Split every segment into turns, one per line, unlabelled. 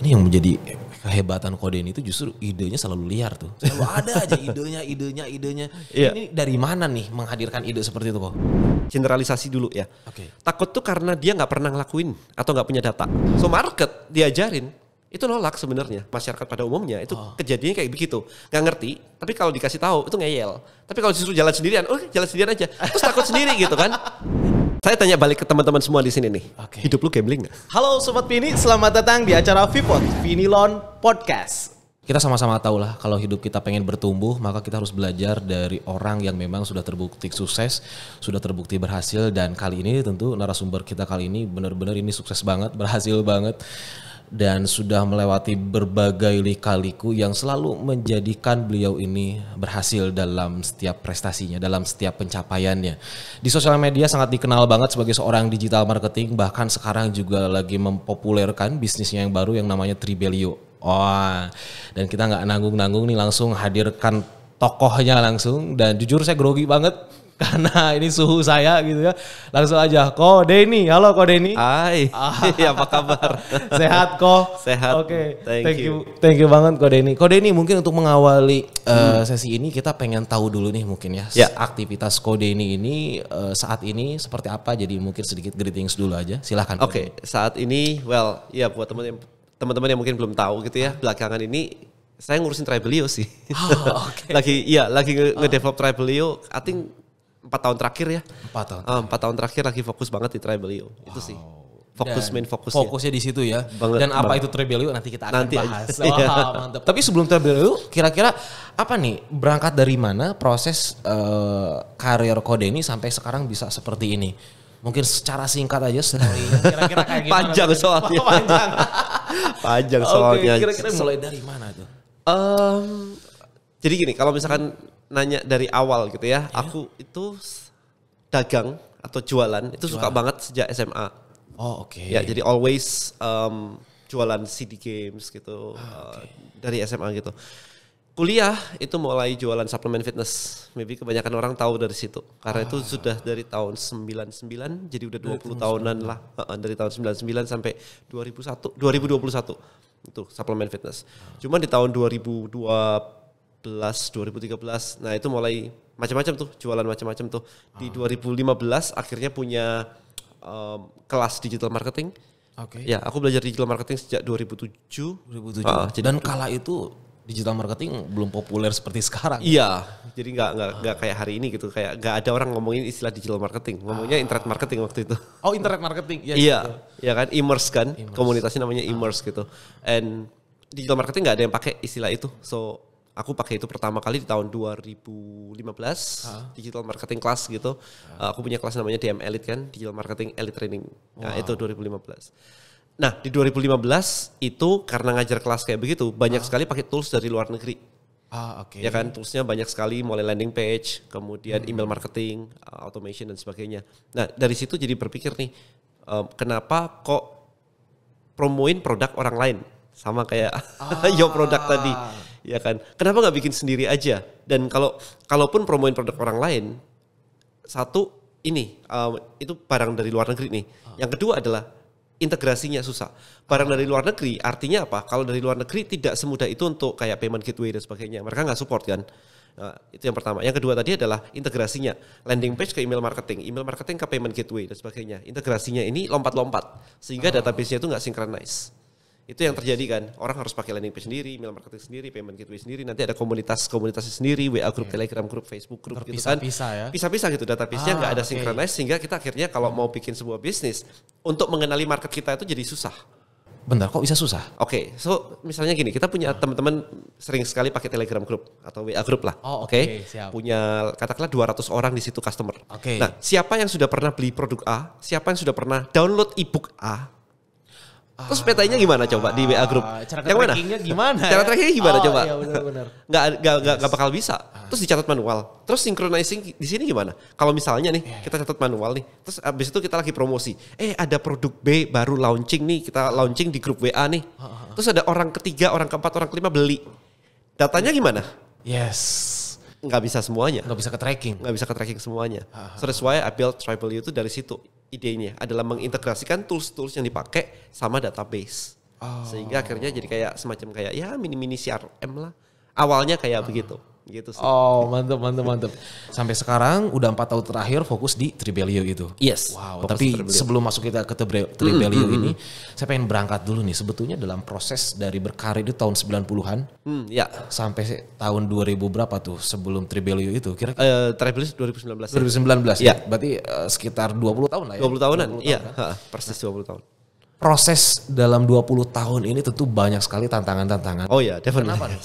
Ini yang menjadi kehebatan Kode ini itu justru idenya selalu liar tuh. Selalu ada aja idenya.
Iya.
Ini dari mana nih menghadirkan ide seperti itu kok?
Generalisasi dulu ya.
Oke.
Takut tuh karena dia nggak pernah ngelakuin atau nggak punya data. So market diajarin itu nolak sebenarnya. Masyarakat pada umumnya itu kejadiannya kayak begitu. Nggak ngerti, tapi kalau dikasih tahu itu ngeyel. Tapi kalau justru jalan sendirian, jalan sendirian aja. Terus takut sendiri gitu kan. Saya tanya balik ke teman-teman semua di sini nih.
Oke.
Hidup lu gambling nggak?
Halo Sobat Vini, selamat datang di acara Vipod, Vinilon Podcast.
Kita sama-sama tahu lah kalau hidup kita pengen bertumbuh maka kita harus belajar dari orang yang memang sudah terbukti sukses, sudah terbukti berhasil, dan kali ini tentu narasumber kita kali ini benar-benar ini sukses banget, berhasil banget dan sudah melewati berbagai lika-liku yang selalu menjadikan beliau ini berhasil dalam setiap prestasinya, dalam setiap pencapaiannya. Di sosial media sangat dikenal banget sebagai seorang digital marketing, bahkan sekarang juga lagi mempopulerkan bisnisnya yang baru yang namanya Tribelio. Wah, dan kita nggak nanggung-nanggung nih langsung hadirkan tokohnya langsung, dan jujur saya grogi banget karena ini suhu saya gitu ya. Langsung aja, Ko Denny. Halo Ko Denny.
Hai, apa kabar?
Sehat Ko?
Sehat.
Oke,
Thank you.
Thank you banget Ko Denny. Ko Denny, mungkin untuk mengawali sesi ini kita pengen tahu dulu nih mungkin ya.
Ya.
Aktivitas Ko Denny ini saat ini seperti apa, jadi mungkin sedikit greetings dulu aja. Silahkan.
Oke, saat ini ya buat teman-teman yang mungkin belum tahu gitu ya, belakangan ini saya ngurusin Tribelio sih.
Oke.
lagi nge-develop Tribelio, I think 4 tahun terakhir ya.
4 tahun.
4 tahun terakhir lagi fokus banget di Tribelio. Itu sih. Main fokusnya.
Fokusnya di situ ya.
Banget,
Dan apa
banget.
itu Tribelio nanti kita akan
Nanti
bahas.
aja. Iya.
Wah, mantap. Tapi sebelum Tribelio, kira-kira apa nih, berangkat dari mana proses karir Ko Denny sampai sekarang bisa seperti ini? Mungkin secara singkat aja story-nya kira-kira kayak gimana?
Panjang soalnya.
Panjang.
Panjang soalnya.
Oke, kira-kira mulai dari mana tuh?
Jadi gini, kalau misalkan nanya dari awal gitu ya, aku itu dagang atau jualan itu suka banget sejak SMA.
Oh, oke.
Ya, jadi always jualan CD games gitu dari SMA gitu. Kuliah itu mulai jualan suplemen fitness. Maybe kebanyakan orang tahu dari situ. Karena itu sudah dari tahun 99, jadi udah 20 tahunan lah. Dari tahun 99 sampai 2021. Itu suplemen fitness. Cuma di tahun 2013, nah itu mulai macam-macam tuh, jualan macam-macam tuh. Di 2015 akhirnya punya kelas digital marketing.
Oke.
Ya, aku belajar digital marketing sejak 2007.
Dan kala itu digital marketing belum populer seperti sekarang.
Iya, jadi nggak kayak hari ini gitu, kayak nggak ada orang ngomongin istilah digital marketing, ngomongnya internet marketing waktu itu.
Oh, internet marketing. Ya,
Iya,
gitu.
ya kan, immerse kan, komunitasnya namanya immerse gitu. And digital marketing nggak ada yang pakai istilah itu, so aku pakai itu pertama kali di tahun 2015, digital marketing class gitu. Aku punya kelas namanya DM Elite kan, digital marketing elite training. Nah itu 2015. Nah di 2015 itu karena ngajar kelas kayak begitu, banyak sekali pakai tools dari luar negeri.
Oke.
Ya kan, toolsnya banyak sekali, mulai landing page, kemudian email marketing, automation dan sebagainya. Nah dari situ jadi berpikir nih, kenapa kok promoin produk orang lain sama kayak your produk tadi, ya kan? Kenapa nggak bikin sendiri aja? Dan kalaupun promoin produk orang lain, satu ini itu barang dari luar negeri nih. Yang kedua adalah integrasinya susah. Barang dari luar negeri artinya apa? Kalau dari luar negeri tidak semudah itu untuk kayak payment gateway dan sebagainya. Mereka nggak support kan. Nah, itu yang pertama. Yang kedua tadi adalah integrasinya. Landing page ke email marketing ke payment gateway dan sebagainya. Integrasinya ini lompat-lompat sehingga database-nya itu nggak synchronize. Itu yang terjadi kan. Orang harus pakai landing page sendiri, email marketing sendiri, payment gateway sendiri. Nanti ada komunitasnya sendiri, WA group, Telegram group, Facebook group gitu kan.
Terpisah-pisah ya.
Pisah-pisah gitu, database-nya nggak ada synchronize sehingga kita akhirnya kalau mau bikin sebuah bisnis untuk mengenali market kita itu jadi susah.
Bentar, kok bisa susah?
Oke, so misalnya gini, kita punya teman-teman sering sekali pakai Telegram group atau WA group lah.
Oh,
Oke.
siap.
Punya katakanlah 200 orang di situ customer.
Oke.
Nah, siapa yang sudah pernah beli produk A? Siapa yang sudah pernah download ebook A? Terus petanya gimana coba di WA group?
Cara
Yang mana?
trackingnya gimana?
Cara trackingnya gimana coba?
Iya benar-benar.
Nggak bakal bisa. Terus dicatat manual. Terus synchronizing di sini gimana? Kalau misalnya nih kita catat manual nih, terus abis itu kita lagi promosi. Ada produk B baru launching nih, kita launching di grup WA nih. Terus ada orang ketiga, orang keempat, orang kelima beli. Datanya gimana?
Yes.
Nggak bisa semuanya.
Nggak bisa ke tracking.
Nggak bisa ke tracking semuanya. So that's why I built Tribelio itu dari situ. Idenya adalah mengintegrasikan tools-tools yang dipakai sama database. Sehingga akhirnya jadi kayak semacam kayak ya mini-mini CRM lah. Awalnya kayak begitu. Gitu sih.
Oh, mantap. Sampai sekarang udah 4 tahun terakhir fokus di Tribelio itu.
Yes.
Wow,
fokus
tapi
di Tribelio.
sebelum masuk kita ke Tribelio ini, saya pengen berangkat dulu nih. Sebetulnya dalam proses dari berkarir di tahun 90-an
Ya.
sampai tahun 2000 berapa tuh sebelum Tribelio itu? Kira-kira
Tribelio 2019.
2019
ya.
Berarti sekitar 20 tahun lah ya.
20 tahunan.
20
Iya,
tahun, kan?
persis 20 tahun.
Proses dalam 20 tahun ini tentu banyak sekali tantangan-tantangan.
Oh ya, definitely.
Kenapa nih?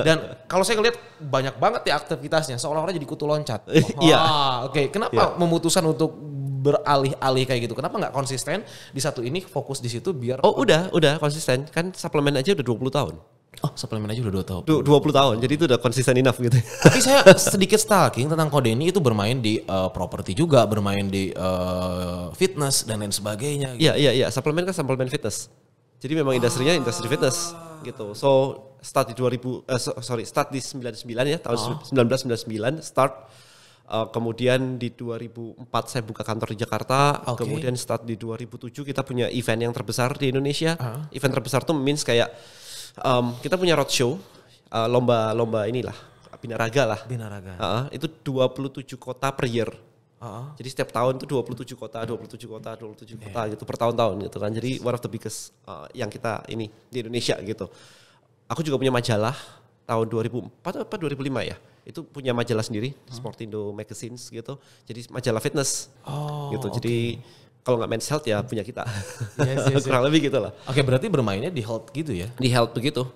Dan kalau saya ngeliat banyak banget ya aktivitasnya, seolah-olah jadi kutu loncat.
Iya.
Oke. Kenapa memutuskan untuk beralih-alih kayak gitu? Kenapa nggak konsisten di satu ini, fokus di situ biar...
Oh udah konsisten. Kan suplemen aja udah 20 tahun.
Oh, suplemen aja udah 2 tahun.
20 tahun, jadi itu udah konsisten enough gitu.
Tapi saya sedikit stalking tentang Ko Denny itu bermain di properti juga, bermain di fitness dan lain sebagainya. Gitu.
Iya, suplemen kan suplemen fitness. Jadi memang industrinya industri fitness gitu. So start di 99 ya, tahun 1999 start. Kemudian di 2004 saya buka kantor di Jakarta. Kemudian start di 2007 kita punya event yang terbesar di Indonesia. Event terbesar tuh means kayak kita punya roadshow, lomba inilah, binaraga lah.
Binaraga.
Itu 27 kota per year. Jadi setiap tahun itu 27 kota gitu per tahun-tahun gitu kan. Jadi one of the biggest yang kita ini di Indonesia gitu. Aku juga punya majalah tahun 2004 apa 2005 ya. Itu punya majalah sendiri, Sportindo Magazines gitu. Jadi majalah fitness gitu. Jadi kalau nggak men's health ya punya kita. Yes. Kurang lebih gitu lah.
Oke, berarti bermainnya di health gitu ya?
Di health begitu.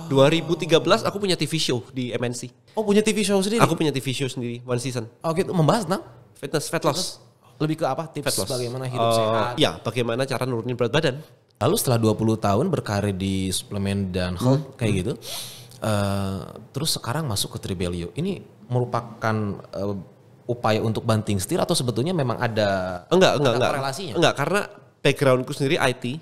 2013 aku punya TV show di MNC.
Oh, punya TV show sendiri?
Aku punya TV show sendiri, one season.
Oke, itu membahas tentang?
Fitness, fat loss.
Lebih ke apa? Tips
Fat loss.
bagaimana hidup sehat?
Ya, bagaimana cara nurunin berat badan.
Lalu setelah 20 tahun berkarir di suplemen dan health kayak gitu, terus sekarang masuk ke Tribelio. Ini merupakan upaya untuk banting setir atau sebetulnya memang ada
Enggak.
korelasinya?
Enggak, karena backgroundku sendiri IT.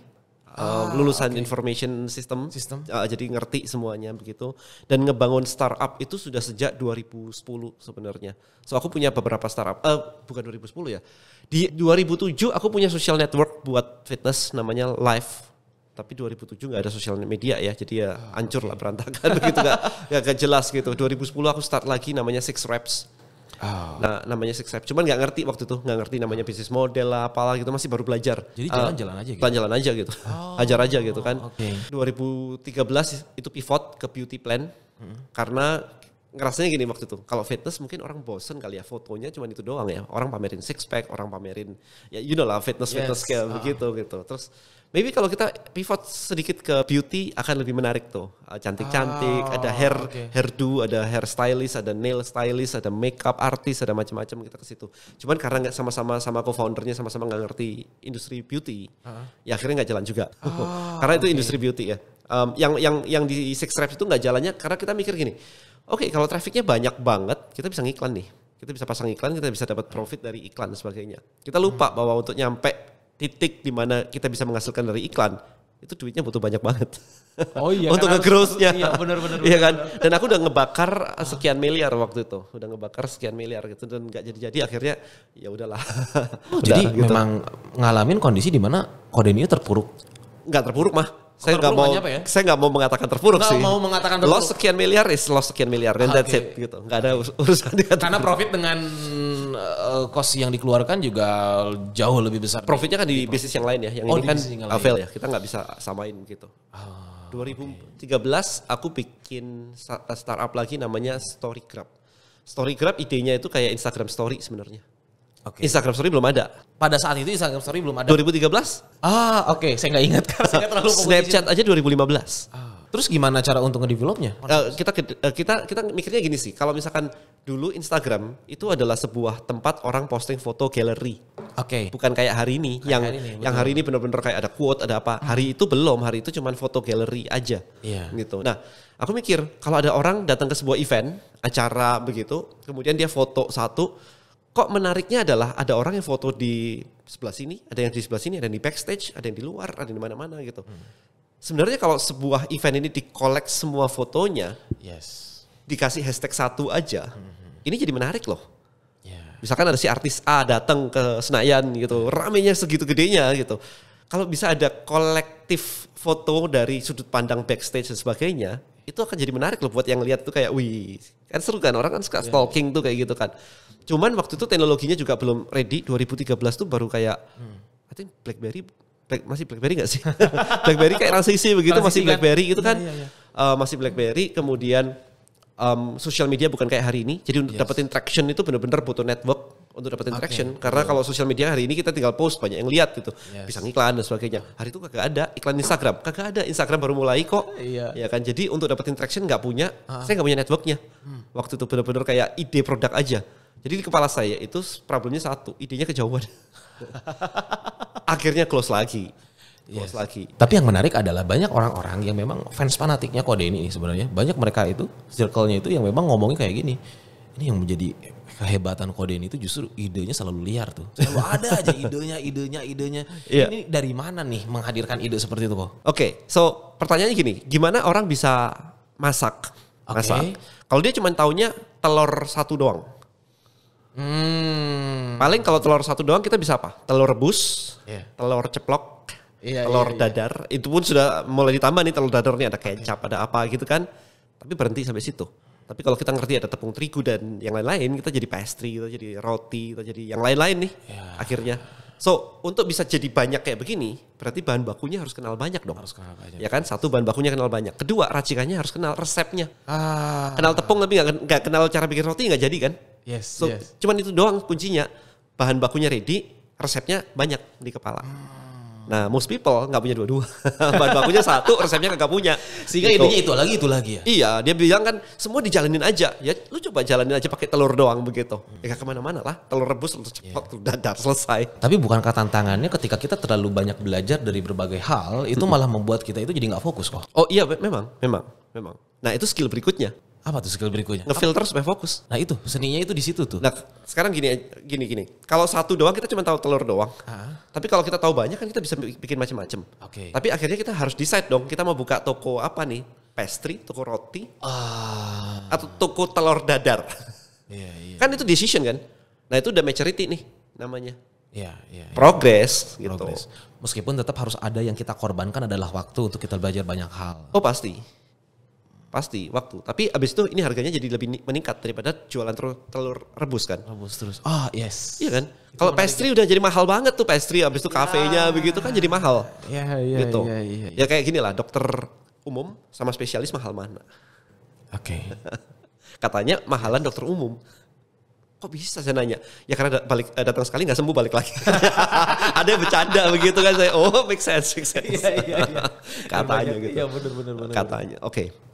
Lulusan information system. Jadi ngerti semuanya begitu. Dan ngebangun startup itu sudah sejak 2010 sebenarnya. So aku punya beberapa startup, bukan 2010 ya. Di 2007 aku punya social network buat fitness namanya Live. Tapi 2007 gak ada sosial media ya, jadi ya hancur lah, berantakan begitu, gak jelas gitu. 2010 aku start lagi namanya Six Reps. Nah namanya Six Reps, cuman gak ngerti waktu itu, gak ngerti namanya bisnis model lah, apalah gitu, masih baru belajar.
Jadi jalan-jalan aja gitu?
Jalan aja gitu, ajar aja gitu kan.
Okay.
2013 itu pivot ke beauty plan, karena ngerasanya gini waktu itu, kalau fitness mungkin orang bosen kali ya, fotonya cuma itu doang ya. Orang pamerin six pack, orang pamerin, ya you know lah fitness kayak begitu gitu. Terus maybe kalau kita pivot sedikit ke beauty akan lebih menarik tuh. Cantik-cantik, ada hairdo, ada hair stylist, ada nail stylist, ada makeup artist, ada macam-macam kita ke situ. Cuman karena nggak sama co-foundernya sama-sama nggak ngerti industri beauty, ya akhirnya nggak jalan juga. Karena itu industri beauty ya. Yang di Six Reps itu nggak jalannya karena kita mikir gini. Oke, kalau trafficnya banyak banget, kita bisa ngiklan nih. Kita bisa pasang iklan, kita bisa dapat profit dari iklan dan sebagainya. Kita lupa bahwa untuk nyampe titik di mana kita bisa menghasilkan dari iklan, itu duitnya butuh banyak banget.
Oh iya.
Untuk nge-growth-nya.
Iya, benar.
Iya kan? Dan aku udah ngebakar sekian miliar waktu itu. Udah ngebakar sekian miliar gitu dan enggak jadi-jadi, akhirnya ya udahlah.
Jadi gitu. Memang ngalamin kondisi di mana Ko Denny terpuruk.
Enggak terpuruk mah. Saya nggak mau mengatakan terpuruk sih.
Mau mengatakan terpuruk.
Loss sekian miliar dan that's it gitu. Nggak ada urusan dengan
karena profit dengan cost yang dikeluarkan juga jauh lebih besar.
Profitnya kan di bisnis yang lain ya. Yang ini kan fail ya. Kita nggak bisa samain gitu. 2013 aku bikin startup lagi namanya Storygrab. Storygrab idenya itu kayak Instagram Story sebenarnya. Okay. Instagram Story belum ada.
Pada saat itu Instagram Story belum ada.
2013?
Oke. Saya nggak ingat karena saya terlalu fokus.
Snapchat aja 2015.
Terus gimana cara untuk ngedevelopnya?
Kita mikirnya gini sih. Kalau misalkan dulu Instagram itu adalah sebuah tempat orang posting foto gallery.
Oke.
Bukan kayak hari ini yang hari ini benar-benar kayak ada quote, ada apa. Hari itu belum. Hari itu cuma foto gallery aja.
Iya.
Gitu. Nah, aku mikir kalau ada orang datang ke sebuah event, acara begitu, kemudian dia foto satu. Kok menariknya adalah ada orang yang foto di sebelah sini, ada yang di sebelah sini, ada yang di backstage, ada yang di luar, ada yang di mana-mana gitu. Sebenarnya kalau sebuah event ini di-collect semua fotonya, dikasih hashtag satu aja, ini jadi menarik loh. Misalkan ada si artis A datang ke Senayan gitu, ramenya segitu gedenya gitu. kalau bisa ada kolektif foto dari sudut pandang backstage dan sebagainya, itu akan jadi menarik loh buat yang lihat tuh kayak wih, kan seru kan, orang kan suka stalking tuh kayak gitu kan. Cuman waktu itu teknologinya juga belum ready, 2013 tuh baru kayak I think masih BlackBerry gak sih? BlackBerry kayak transisi begitu, masih BlackBerry gitu kan. Masih BlackBerry, kemudian social media bukan kayak hari ini. Jadi untuk dapetin traction itu benar-benar butuh network untuk dapetin traction. Karena kalau social media hari ini kita tinggal post, banyak yang lihat gitu. Bisa ngiklan dan sebagainya. Hari itu kagak ada iklan Instagram. Kagak ada, Instagram baru mulai kok. Ya kan, jadi untuk dapetin traction nggak punya, saya nggak punya networknya. Waktu itu benar-benar kayak ide produk aja. Jadi di kepala saya itu problemnya satu, idenya kejauhan. Akhirnya close lagi.
Tapi yang menarik adalah banyak orang-orang yang memang fans fanatiknya kode ini sebenarnya. Banyak mereka itu, circle-nya itu yang memang ngomongnya kayak gini. Ini yang menjadi kehebatan kode ini itu justru idenya selalu liar tuh. Selalu ada aja idenya. Ini dari mana nih menghadirkan ide seperti itu kok?
Oke, so pertanyaannya gini, gimana orang bisa masak? Kalau dia cuma taunya telur satu doang. Paling kalau telur satu doang kita bisa apa? Telur rebus, telur ceplok, telur dadar. Itu pun sudah mulai ditambah nih telur dadar nih, ada kecap, ada apa gitu kan. Tapi berhenti sampai situ. Tapi kalau kita ngerti ada tepung terigu dan yang lain-lain, kita jadi pastry, kita jadi roti, kita jadi yang lain-lain nih akhirnya. So untuk bisa jadi banyak kayak begini, berarti bahan bakunya harus kenal banyak dong. Ya kan, satu bahan bakunya kenal banyak. Kedua, racikannya harus kenal resepnya. Kenal tepung tapi nggak kenal cara bikin roti nggak jadi kan. Cuman itu doang kuncinya. Bahan bakunya ready, resepnya banyak di kepala. Nah, most people nggak punya dua-dua. Bahan bakunya satu, resepnya nggak punya.
Sehingga
gitu.
idenya itu lagi ya?
Iya, dia bilang kan semua dijalanin aja. Ya lu coba jalanin aja pakai telur doang begitu. Ya gak kemana-mana lah. Telur rebus, telur ceplok, telur dadar, selesai.
Tapi bukankah tantangannya ketika kita terlalu banyak belajar dari berbagai hal, itu malah membuat kita itu jadi nggak fokus kok?
Oh iya, memang. Nah itu skill berikutnya.
Apa tuh skill berikutnya?
Ngefilter supaya fokus.
Nah itu, seninya itu di situ tuh.
Nah sekarang gini. Kalau satu doang kita cuma tahu telur doang. Tapi kalau kita tahu banyak kan kita bisa bikin macam-macam. Tapi akhirnya kita harus decide dong. Kita mau buka toko apa nih? Pastry, toko roti, atau toko telur dadar. Kan itu decision kan. Nah itu udah maturity nih namanya. Progress gitu.
Meskipun tetap harus ada yang kita korbankan adalah waktu untuk kita belajar banyak hal.
Oh pasti waktu. Tapi abis itu ini harganya jadi lebih meningkat daripada jualan telur rebus kan.
Rebus terus.
Iya kan. Kalau pastry udah jadi mahal banget tuh pastry. Abis itu kafenya begitu kan jadi mahal. Gitu. Ya kayak gini lah, dokter umum sama spesialis mahal mana? Katanya mahalan dokter umum. Kok bisa saya nanya? Ya karena datang sekali gak sembuh balik lagi. Ada yang bercanda begitu kan saya. Oh make sense. Katanya gitu.
Iya benar.
Katanya.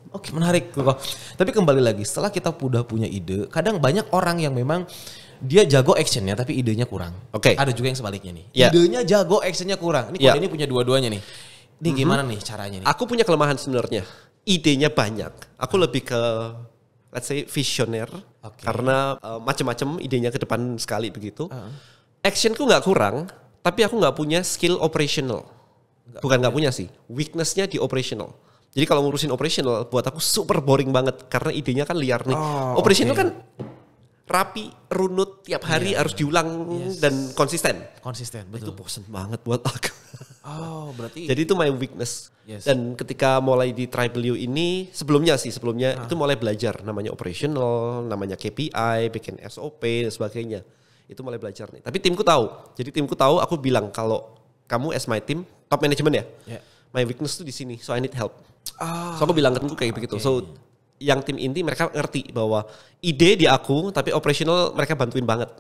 Oke, menarik tuh kok. Tapi kembali lagi, setelah kita udah punya ide, kadang banyak orang yang memang dia jago actionnya tapi idenya kurang. Ada juga yang sebaliknya nih. Idenya jago, actionnya kurang. Ini kode ini punya dua-duanya nih. Ini gimana nih caranya nih?
Aku punya kelemahan sebenarnya. Idenya banyak. Aku lebih ke let's say visioner. Karena macam-macam idenya ke depan sekali begitu. Actionku nggak kurang, tapi aku nggak punya skill operational. Bukan nggak punya sih, weaknessnya di operational. Jadi kalau ngurusin operational buat aku super boring banget karena idenya kan liar nih. Operational kan rapi, runut, tiap hari harus diulang dan konsisten.
Betul.
Itu bosen banget buat aku.
Berarti.
Jadi itu my weakness. Dan ketika mulai di Tribal U ini, sebelumnya itu mulai belajar namanya operational, namanya KPI, bikin SOP dan sebagainya. Itu mulai belajar nih. Tapi timku tahu. Jadi timku tahu, aku bilang kalau kamu as my team, top management ya. My weakness tuh di sini, so I need help. So aku bilang ke timku kayak begitu. So yang tim inti mereka ngerti bahwa ide di aku, tapi operational mereka bantuin banget.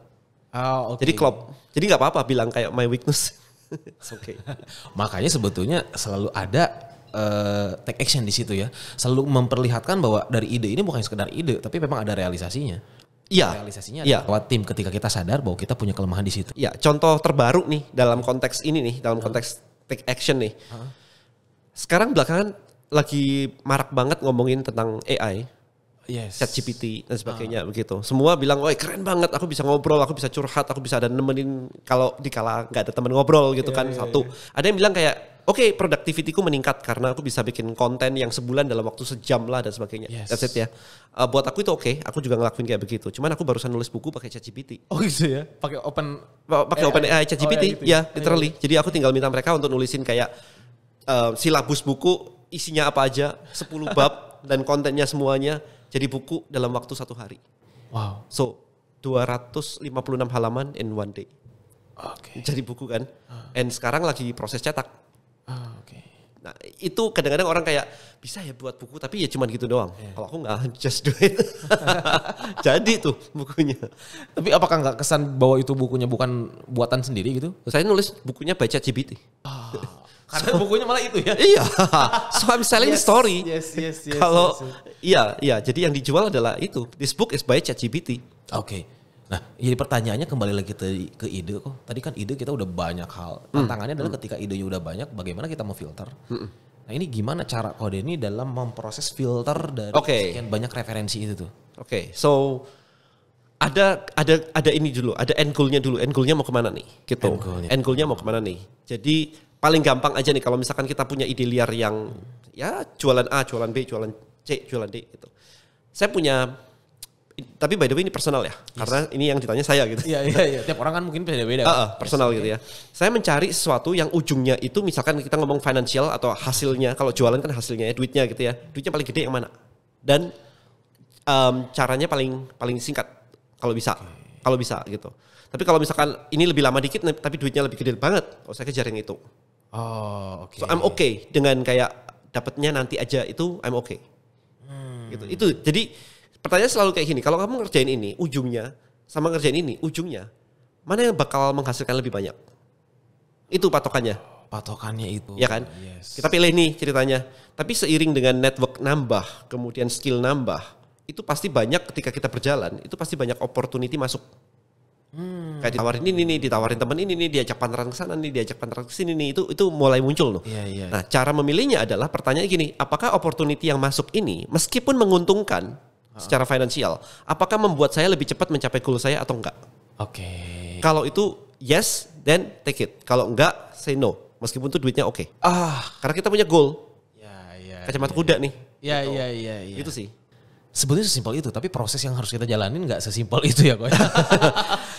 Jadi klop. Jadi nggak apa-apa bilang kayak my weakness. It's okay.
Makanya sebetulnya selalu ada take action di situ ya. Selalu memperlihatkan bahwa dari ide ini bukan sekedar ide, tapi memang ada realisasinya. Realisasinya lewat tim ketika kita sadar bahwa kita punya kelemahan di situ.
Iya, contoh terbaru nih dalam konteks ini nih, dalam konteks take action nih. Sekarang belakangan lagi marak banget ngomongin tentang AI. ChatGPT dan sebagainya begitu. Semua bilang, "Woi, keren banget, aku bisa ngobrol, aku bisa curhat, aku bisa ada nemenin kalau dikala nggak ada teman ngobrol gitu kan." Satu. Ada yang bilang kayak Oke, productivity-ku meningkat karena aku bisa bikin konten yang sebulan dalam waktu sejam lah dan sebagainya.
Yes.
That's it ya. Buat aku itu oke, aku juga ngelakuin kayak begitu. Cuman aku barusan nulis buku pakai ChatGPT.
Oh gitu ya, pakai
Pakai OpenAI ChatGPT,
gitu ya.
literally. Jadi aku tinggal minta mereka untuk nulisin kayak silabus buku, isinya apa aja, 10 bab dan kontennya semuanya jadi buku dalam waktu 1 hari.
Wow.
So 256 halaman in one day.
Oke.
Jadi buku kan. And sekarang lagi proses cetak.
Oke.
Nah itu kadang-kadang orang kayak bisa ya buat buku tapi ya cuman gitu doang. Kalau aku nggak, just do it. Jadi tuh bukunya.
Tapi apakah nggak kesan bahwa itu bukunya bukan buatan sendiri gitu?
Saya nulis bukunya by ChatGPT.
Karena bukunya malah itu ya.
Iya. So I'm selling the story.
Yes.
Kalau iya, jadi yang dijual adalah itu. This book is by ChatGPT.
Oke. Nah, jadi pertanyaannya kembali lagi ke ide kok. Tadi kan ide kita udah banyak hal. Tantangannya adalah ketika idenya udah banyak, bagaimana kita mau filter. Nah ini gimana cara Kode ini dalam memproses filter dari sekian banyak referensi itu tuh?
Oke, so ada ini dulu, ada end goal-nya dulu. End goal-nya mau kemana nih? Gitu. End goal-nya mau kemana nih? Jadi paling gampang aja nih kalau misalkan kita punya ide liar yang ya jualan A, jualan B, jualan C, jualan D gitu. Saya punya, tapi by the way ini personal ya, karena ini yang ditanya saya gitu.
Iya. Tiap orang kan mungkin beda-beda.
Personal gitu ya. Saya mencari sesuatu yang ujungnya itu misalkan kita ngomong financial atau hasilnya, kalau jualan kan hasilnya ya, duitnya gitu ya. Duitnya paling gede yang mana? Dan caranya paling singkat kalau bisa. Kalau bisa gitu. Tapi kalau misalkan ini lebih lama dikit tapi duitnya lebih gede banget, saya kejar yang itu.
Oh, oke.
So I'm okay dengan kayak dapatnya nanti aja itu I'm okay. Gitu. Itu jadi pertanyaan selalu kayak gini, kalau kamu ngerjain ini, ujungnya sama ngerjain ini, ujungnya mana yang bakal menghasilkan lebih banyak? Itu patokannya.
Patokannya itu.
Ya kan?
Yes.
Kita pilih nih ceritanya. Tapi seiring dengan network nambah, kemudian skill nambah, itu pasti banyak ketika kita berjalan, itu pasti banyak opportunity masuk. Kayak ditawarin ini nih, ditawarin teman ini nih, diajak partneran ke sana nih, diajak partneran ke sini nih, itu mulai muncul loh.
Iya.
Nah, cara memilihnya adalah pertanyaan gini, apakah opportunity yang masuk ini meskipun menguntungkan secara finansial, apakah membuat saya lebih cepat mencapai goal saya atau enggak?
Oke.
Kalau itu yes, then take it. Kalau enggak, say no. Meskipun itu duitnya oke. Karena kita punya goal.
Iya.
Kacamata kuda nih.
Iya.
Itu sih.
Sebetulnya sesimpel itu, tapi proses yang harus kita jalanin nggak sesimpel itu ya kok.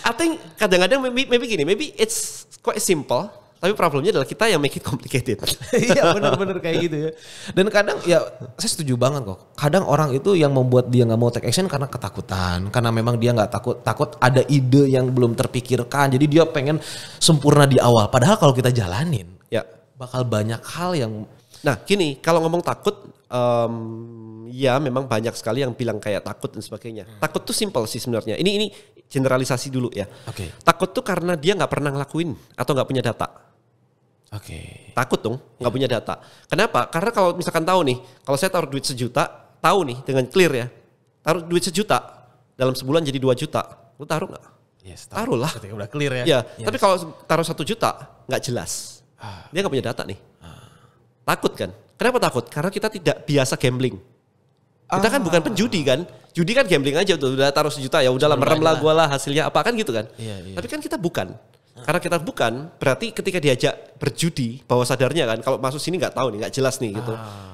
I think kadang-kadang maybe gini, maybe it's quite simple, tapi problemnya adalah kita yang make it complicated.
Iya benar-benar kayak gitu ya. Dan kadang ya saya setuju banget kok. Kadang orang itu yang membuat dia nggak mau take action karena ketakutan, karena memang dia nggak takut ada ide yang belum terpikirkan. Jadi dia pengen sempurna di awal. Padahal kalau kita jalanin,
Ya.
bakal banyak hal yang.
Nah, gini, kalau ngomong takut, ya memang banyak sekali yang bilang kayak takut dan sebagainya. Takut tuh simple sih sebenarnya. Ini generalisasi dulu ya.
Oke.
Takut tuh karena dia nggak pernah ngelakuin atau nggak punya data.
Oke.
Takut dong, nggak punya data. Kenapa? Karena kalau misalkan tahu nih, kalau saya taruh duit 1 juta, tahu nih dengan clear ya, taruh duit 1 juta dalam sebulan jadi 2 juta, lu taruh nggak?
Yes,
Taruh lah.
Ketika udah clear ya.
Ya,
Yes.
tapi kalau taruh 1 juta nggak jelas, dia nggak punya data nih. Takut kan? Kenapa takut? Karena kita tidak biasa gambling. Kita kan bukan penjudi kan? Judi kan gambling aja udah taruh 1 juta ya udahlah merem lah gue lah hasilnya apa kan gitu kan?
Iya.
Tapi kan kita bukan. Karena kita bukan, berarti ketika diajak berjudi, bawah sadarnya kan, kalau masuk sini nggak tahu nih, nggak jelas nih gitu.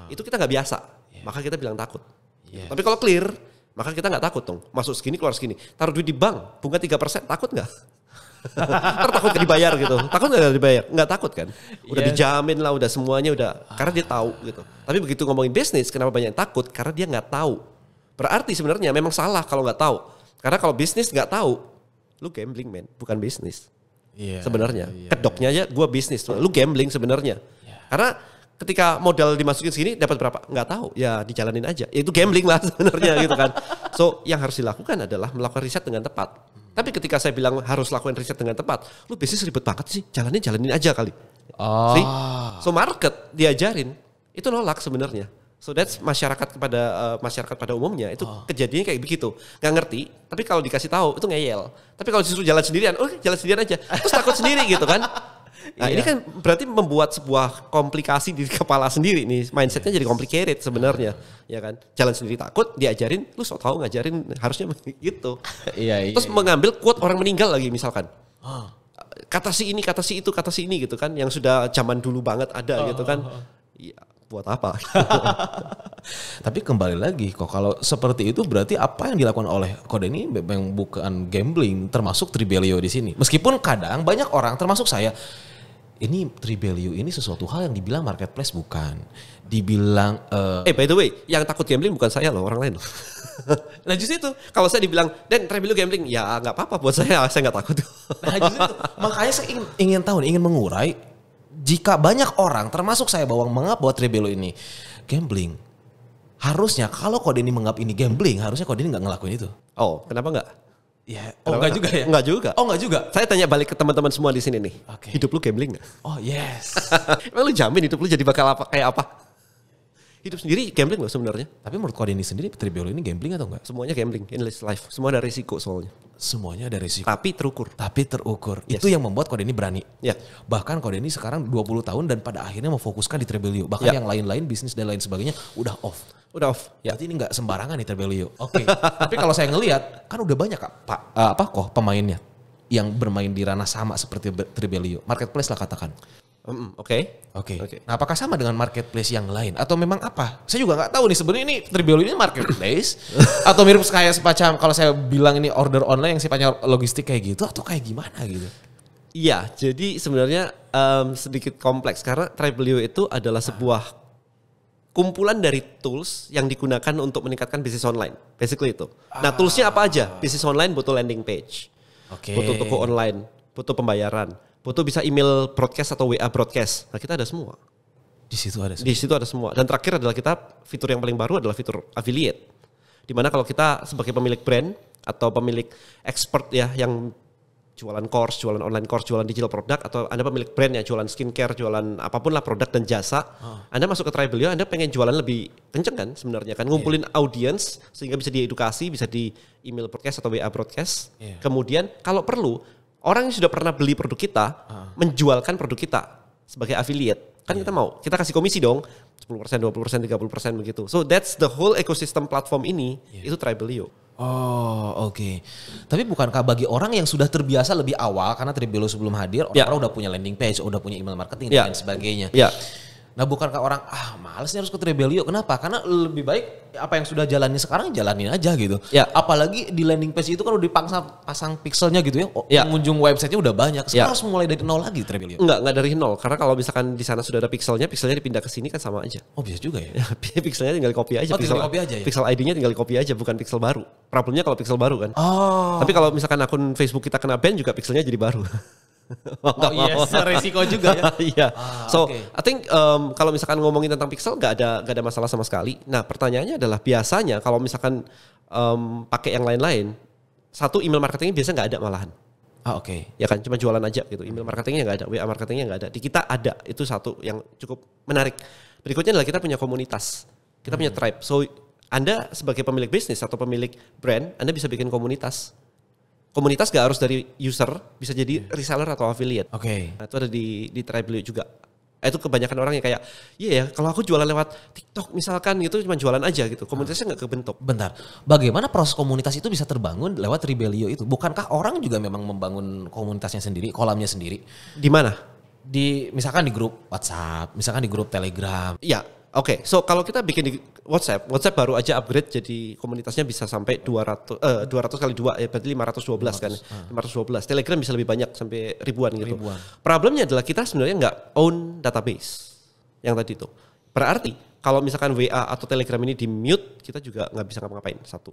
Itu kita nggak biasa, maka kita bilang takut.
Yeah.
Tapi kalau clear, maka kita nggak takut dong. Masuk segini keluar segini. Taruh duit di bank, bunga 3%, takut nggak? Ntar takut gak dibayar gitu. Takut gak dibayar? Nggak takut kan? Udah dijamin lah, udah semuanya udah. Karena dia tahu gitu. Tapi begitu ngomongin bisnis, kenapa banyak yang takut? Karena dia nggak tahu. Berarti sebenarnya memang salah kalau nggak tahu. Karena kalau bisnis nggak tahu, lu gambling man, bukan bisnis. Sebenarnya kedoknya aja gue bisnis, lu gambling sebenarnya. Karena ketika modal dimasukin segini dapat berapa? Nggak tahu. Ya dijalanin aja. Ya, itu gambling lah sebenarnya gitu kan. So yang harus dilakukan adalah melakukan riset dengan tepat. Tapi ketika saya bilang harus lakukan riset dengan tepat, lu bisnis ribet banget sih. Jalanin aja kali. See? So market diajarin itu nolak sebenarnya. So that's masyarakat pada umumnya itu kejadiannya kayak begitu. Nggak ngerti, tapi kalau dikasih tahu itu ngeyel. Tapi kalau disuruh jalan sendirian, jalan sendirian aja. Terus takut sendiri gitu kan. Nah ini kan berarti membuat sebuah komplikasi di kepala sendiri nih. Mindsetnya jadi complicated sebenarnya. Ya kan. Jalan sendiri takut, diajarin, lu sok tahu ngajarin harusnya gitu. Terus mengambil quote orang meninggal lagi misalkan. kata si ini, kata si itu, kata si ini gitu kan, yang sudah zaman dulu banget ada gitu kan. Iya, buat apa?
Tapi kembali lagi kok kalau seperti itu berarti apa yang dilakukan oleh Kode ini memang bukan gambling, termasuk Tribelio di sini. Meskipun kadang banyak orang termasuk saya, ini Tribelio ini sesuatu hal yang dibilang marketplace bukan. Dibilang
By the way, yang takut gambling bukan saya loh, orang lain loh. Nah justru itu, kalau saya dibilang, Dan Tribelio gambling, ya nggak apa-apa buat saya nggak takut.
Nah justru itu, makanya saya ingin tahu, ingin mengurai jika banyak orang termasuk saya menganggap bahwa Tribelio ini gambling. Harusnya kalau Kode ini menganggap ini gambling, harusnya Kode ini nggak ngelakuin itu.
Oh, kenapa nggak?
Ya, enggak juga ya?
Enggak juga.
Oh enggak juga?
Saya tanya balik ke teman-teman semua di sini nih.
Oke.
Hidup lu gambling nggak?
Oh yes.
Emang lu jamin hidup lu jadi bakal kayak apa? Hidup sendiri gambling loh sebenarnya.
Tapi menurut Kode ini sendiri, Tribelio ini gambling atau enggak?
Semuanya gambling in this life. Semua ada risiko soalnya.
Semuanya ada risiko.
Tapi terukur.
Tapi terukur.
Yes.
Itu yang membuat Kode ini berani.
Ya.
Bahkan Kode ini sekarang 20 tahun dan pada akhirnya memfokuskan di Tribelio. Bahkan yang lain-lain bisnis dan lain sebagainya udah off.
Udah off.
Ya. Berarti ini nggak sembarangan nih Tribelio. Oke. Tapi kalau saya ngelihat kan udah banyak pemainnya yang bermain di ranah sama seperti Tribelio. Marketplace lah katakan.
Oke.
Nah, apakah sama dengan marketplace yang lain atau memang apa? Saya juga nggak tahu nih sebenarnya ini Tribelio ini marketplace atau mirip kayak semacam kalau saya bilang ini order online yang sifatnya logistik kayak gitu atau kayak gimana gitu?
Iya, jadi sebenarnya sedikit kompleks karena Tribelio itu adalah sebuah kumpulan dari tools yang digunakan untuk meningkatkan bisnis online. Basically itu. Nah, toolsnya apa aja? Bisnis online butuh landing page, butuh toko online, butuh pembayaran, butuh bisa email broadcast atau WA broadcast. Nah, kita ada semua.
Di situ ada semua.
Di situ ada semua. Dan terakhir adalah kita fitur yang paling baru adalah fitur affiliate. Dimana kalau kita sebagai pemilik brand atau pemilik expert ya yang jualan course, jualan online course, jualan digital product atau Anda pemilik brand ya jualan skincare, jualan apapun lah produk dan jasa. Anda masuk ke Tribelio, Anda pengen jualan lebih kenceng kan sebenarnya kan ngumpulin audience sehingga bisa diedukasi, bisa di email broadcast atau WA broadcast. Kemudian kalau perlu orang yang sudah pernah beli produk kita menjualkan produk kita sebagai affiliate. Kan kita mau, kita kasih komisi dong. 10%, 20%, 30% begitu. So that's the whole ecosystem platform ini, itu Tribelio.
Oh oke. Tapi bukankah bagi orang yang sudah terbiasa lebih awal karena Tribelio sebelum hadir, orang udah punya landing page, udah punya email marketing dan lain sebagainya. Nah bukankah orang males nih harus ke Tribelio, kenapa? Karena lebih baik apa yang sudah jalani sekarang jalanin aja gitu. Apalagi di landing page itu kan udah pasang pixelnya gitu ya. Pengunjung websitenya udah banyak. Sekarang harus mulai dari nol lagi Tribelio.
Enggak dari nol. Karena kalau misalkan di sana sudah ada pixelnya dipindah ke sini kan sama aja.
Oh bisa juga ya.
Pixelnya tinggal copy aja.
Tinggal copy aja ya.
Pixel ID-nya tinggal copy aja, bukan pixel baru. Problemnya kalau pixel baru kan. Tapi kalau misalkan akun Facebook kita kena ban juga pixelnya jadi baru.
Yes, resiko juga ya.
Iya. I think kalau misalkan ngomongin tentang pixel nggak ada masalah sama sekali. Nah pertanyaannya adalah biasanya kalau misalkan pakai yang lain-lain, satu email marketingnya biasa nggak ada malahan. Ya kan, cuma jualan aja gitu. Email marketingnya nggak ada, WA marketingnya nggak ada. Di kita ada, itu satu yang cukup menarik. Berikutnya adalah kita punya komunitas, kita punya tribe. So Anda sebagai pemilik bisnis atau pemilik brand, Anda bisa bikin komunitas. Komunitas gak harus dari user, bisa jadi reseller atau affiliate. Nah, itu ada di Tribelio juga. Itu kebanyakan orang yang kayak, ya kalau aku jualan lewat TikTok misalkan gitu cuma jualan aja gitu. Komunitasnya gak kebentuk.
Bentar, bagaimana proses komunitas itu bisa terbangun lewat Tribelio itu? Bukankah orang juga memang membangun komunitasnya sendiri, kolamnya sendiri?
Di mana?
Misalkan di grup WhatsApp, misalkan di grup Telegram.
Iya. Oke, so kalau kita bikin di WhatsApp baru aja upgrade jadi komunitasnya bisa sampai 200 kali 2 ya berarti 512 kan. 512. Telegram bisa lebih banyak sampai ribuan gitu. Problemnya adalah kita sebenarnya nggak own database yang tadi itu. Berarti kalau misalkan WA atau Telegram ini di mute, kita juga nggak bisa ngapa-ngapain satu.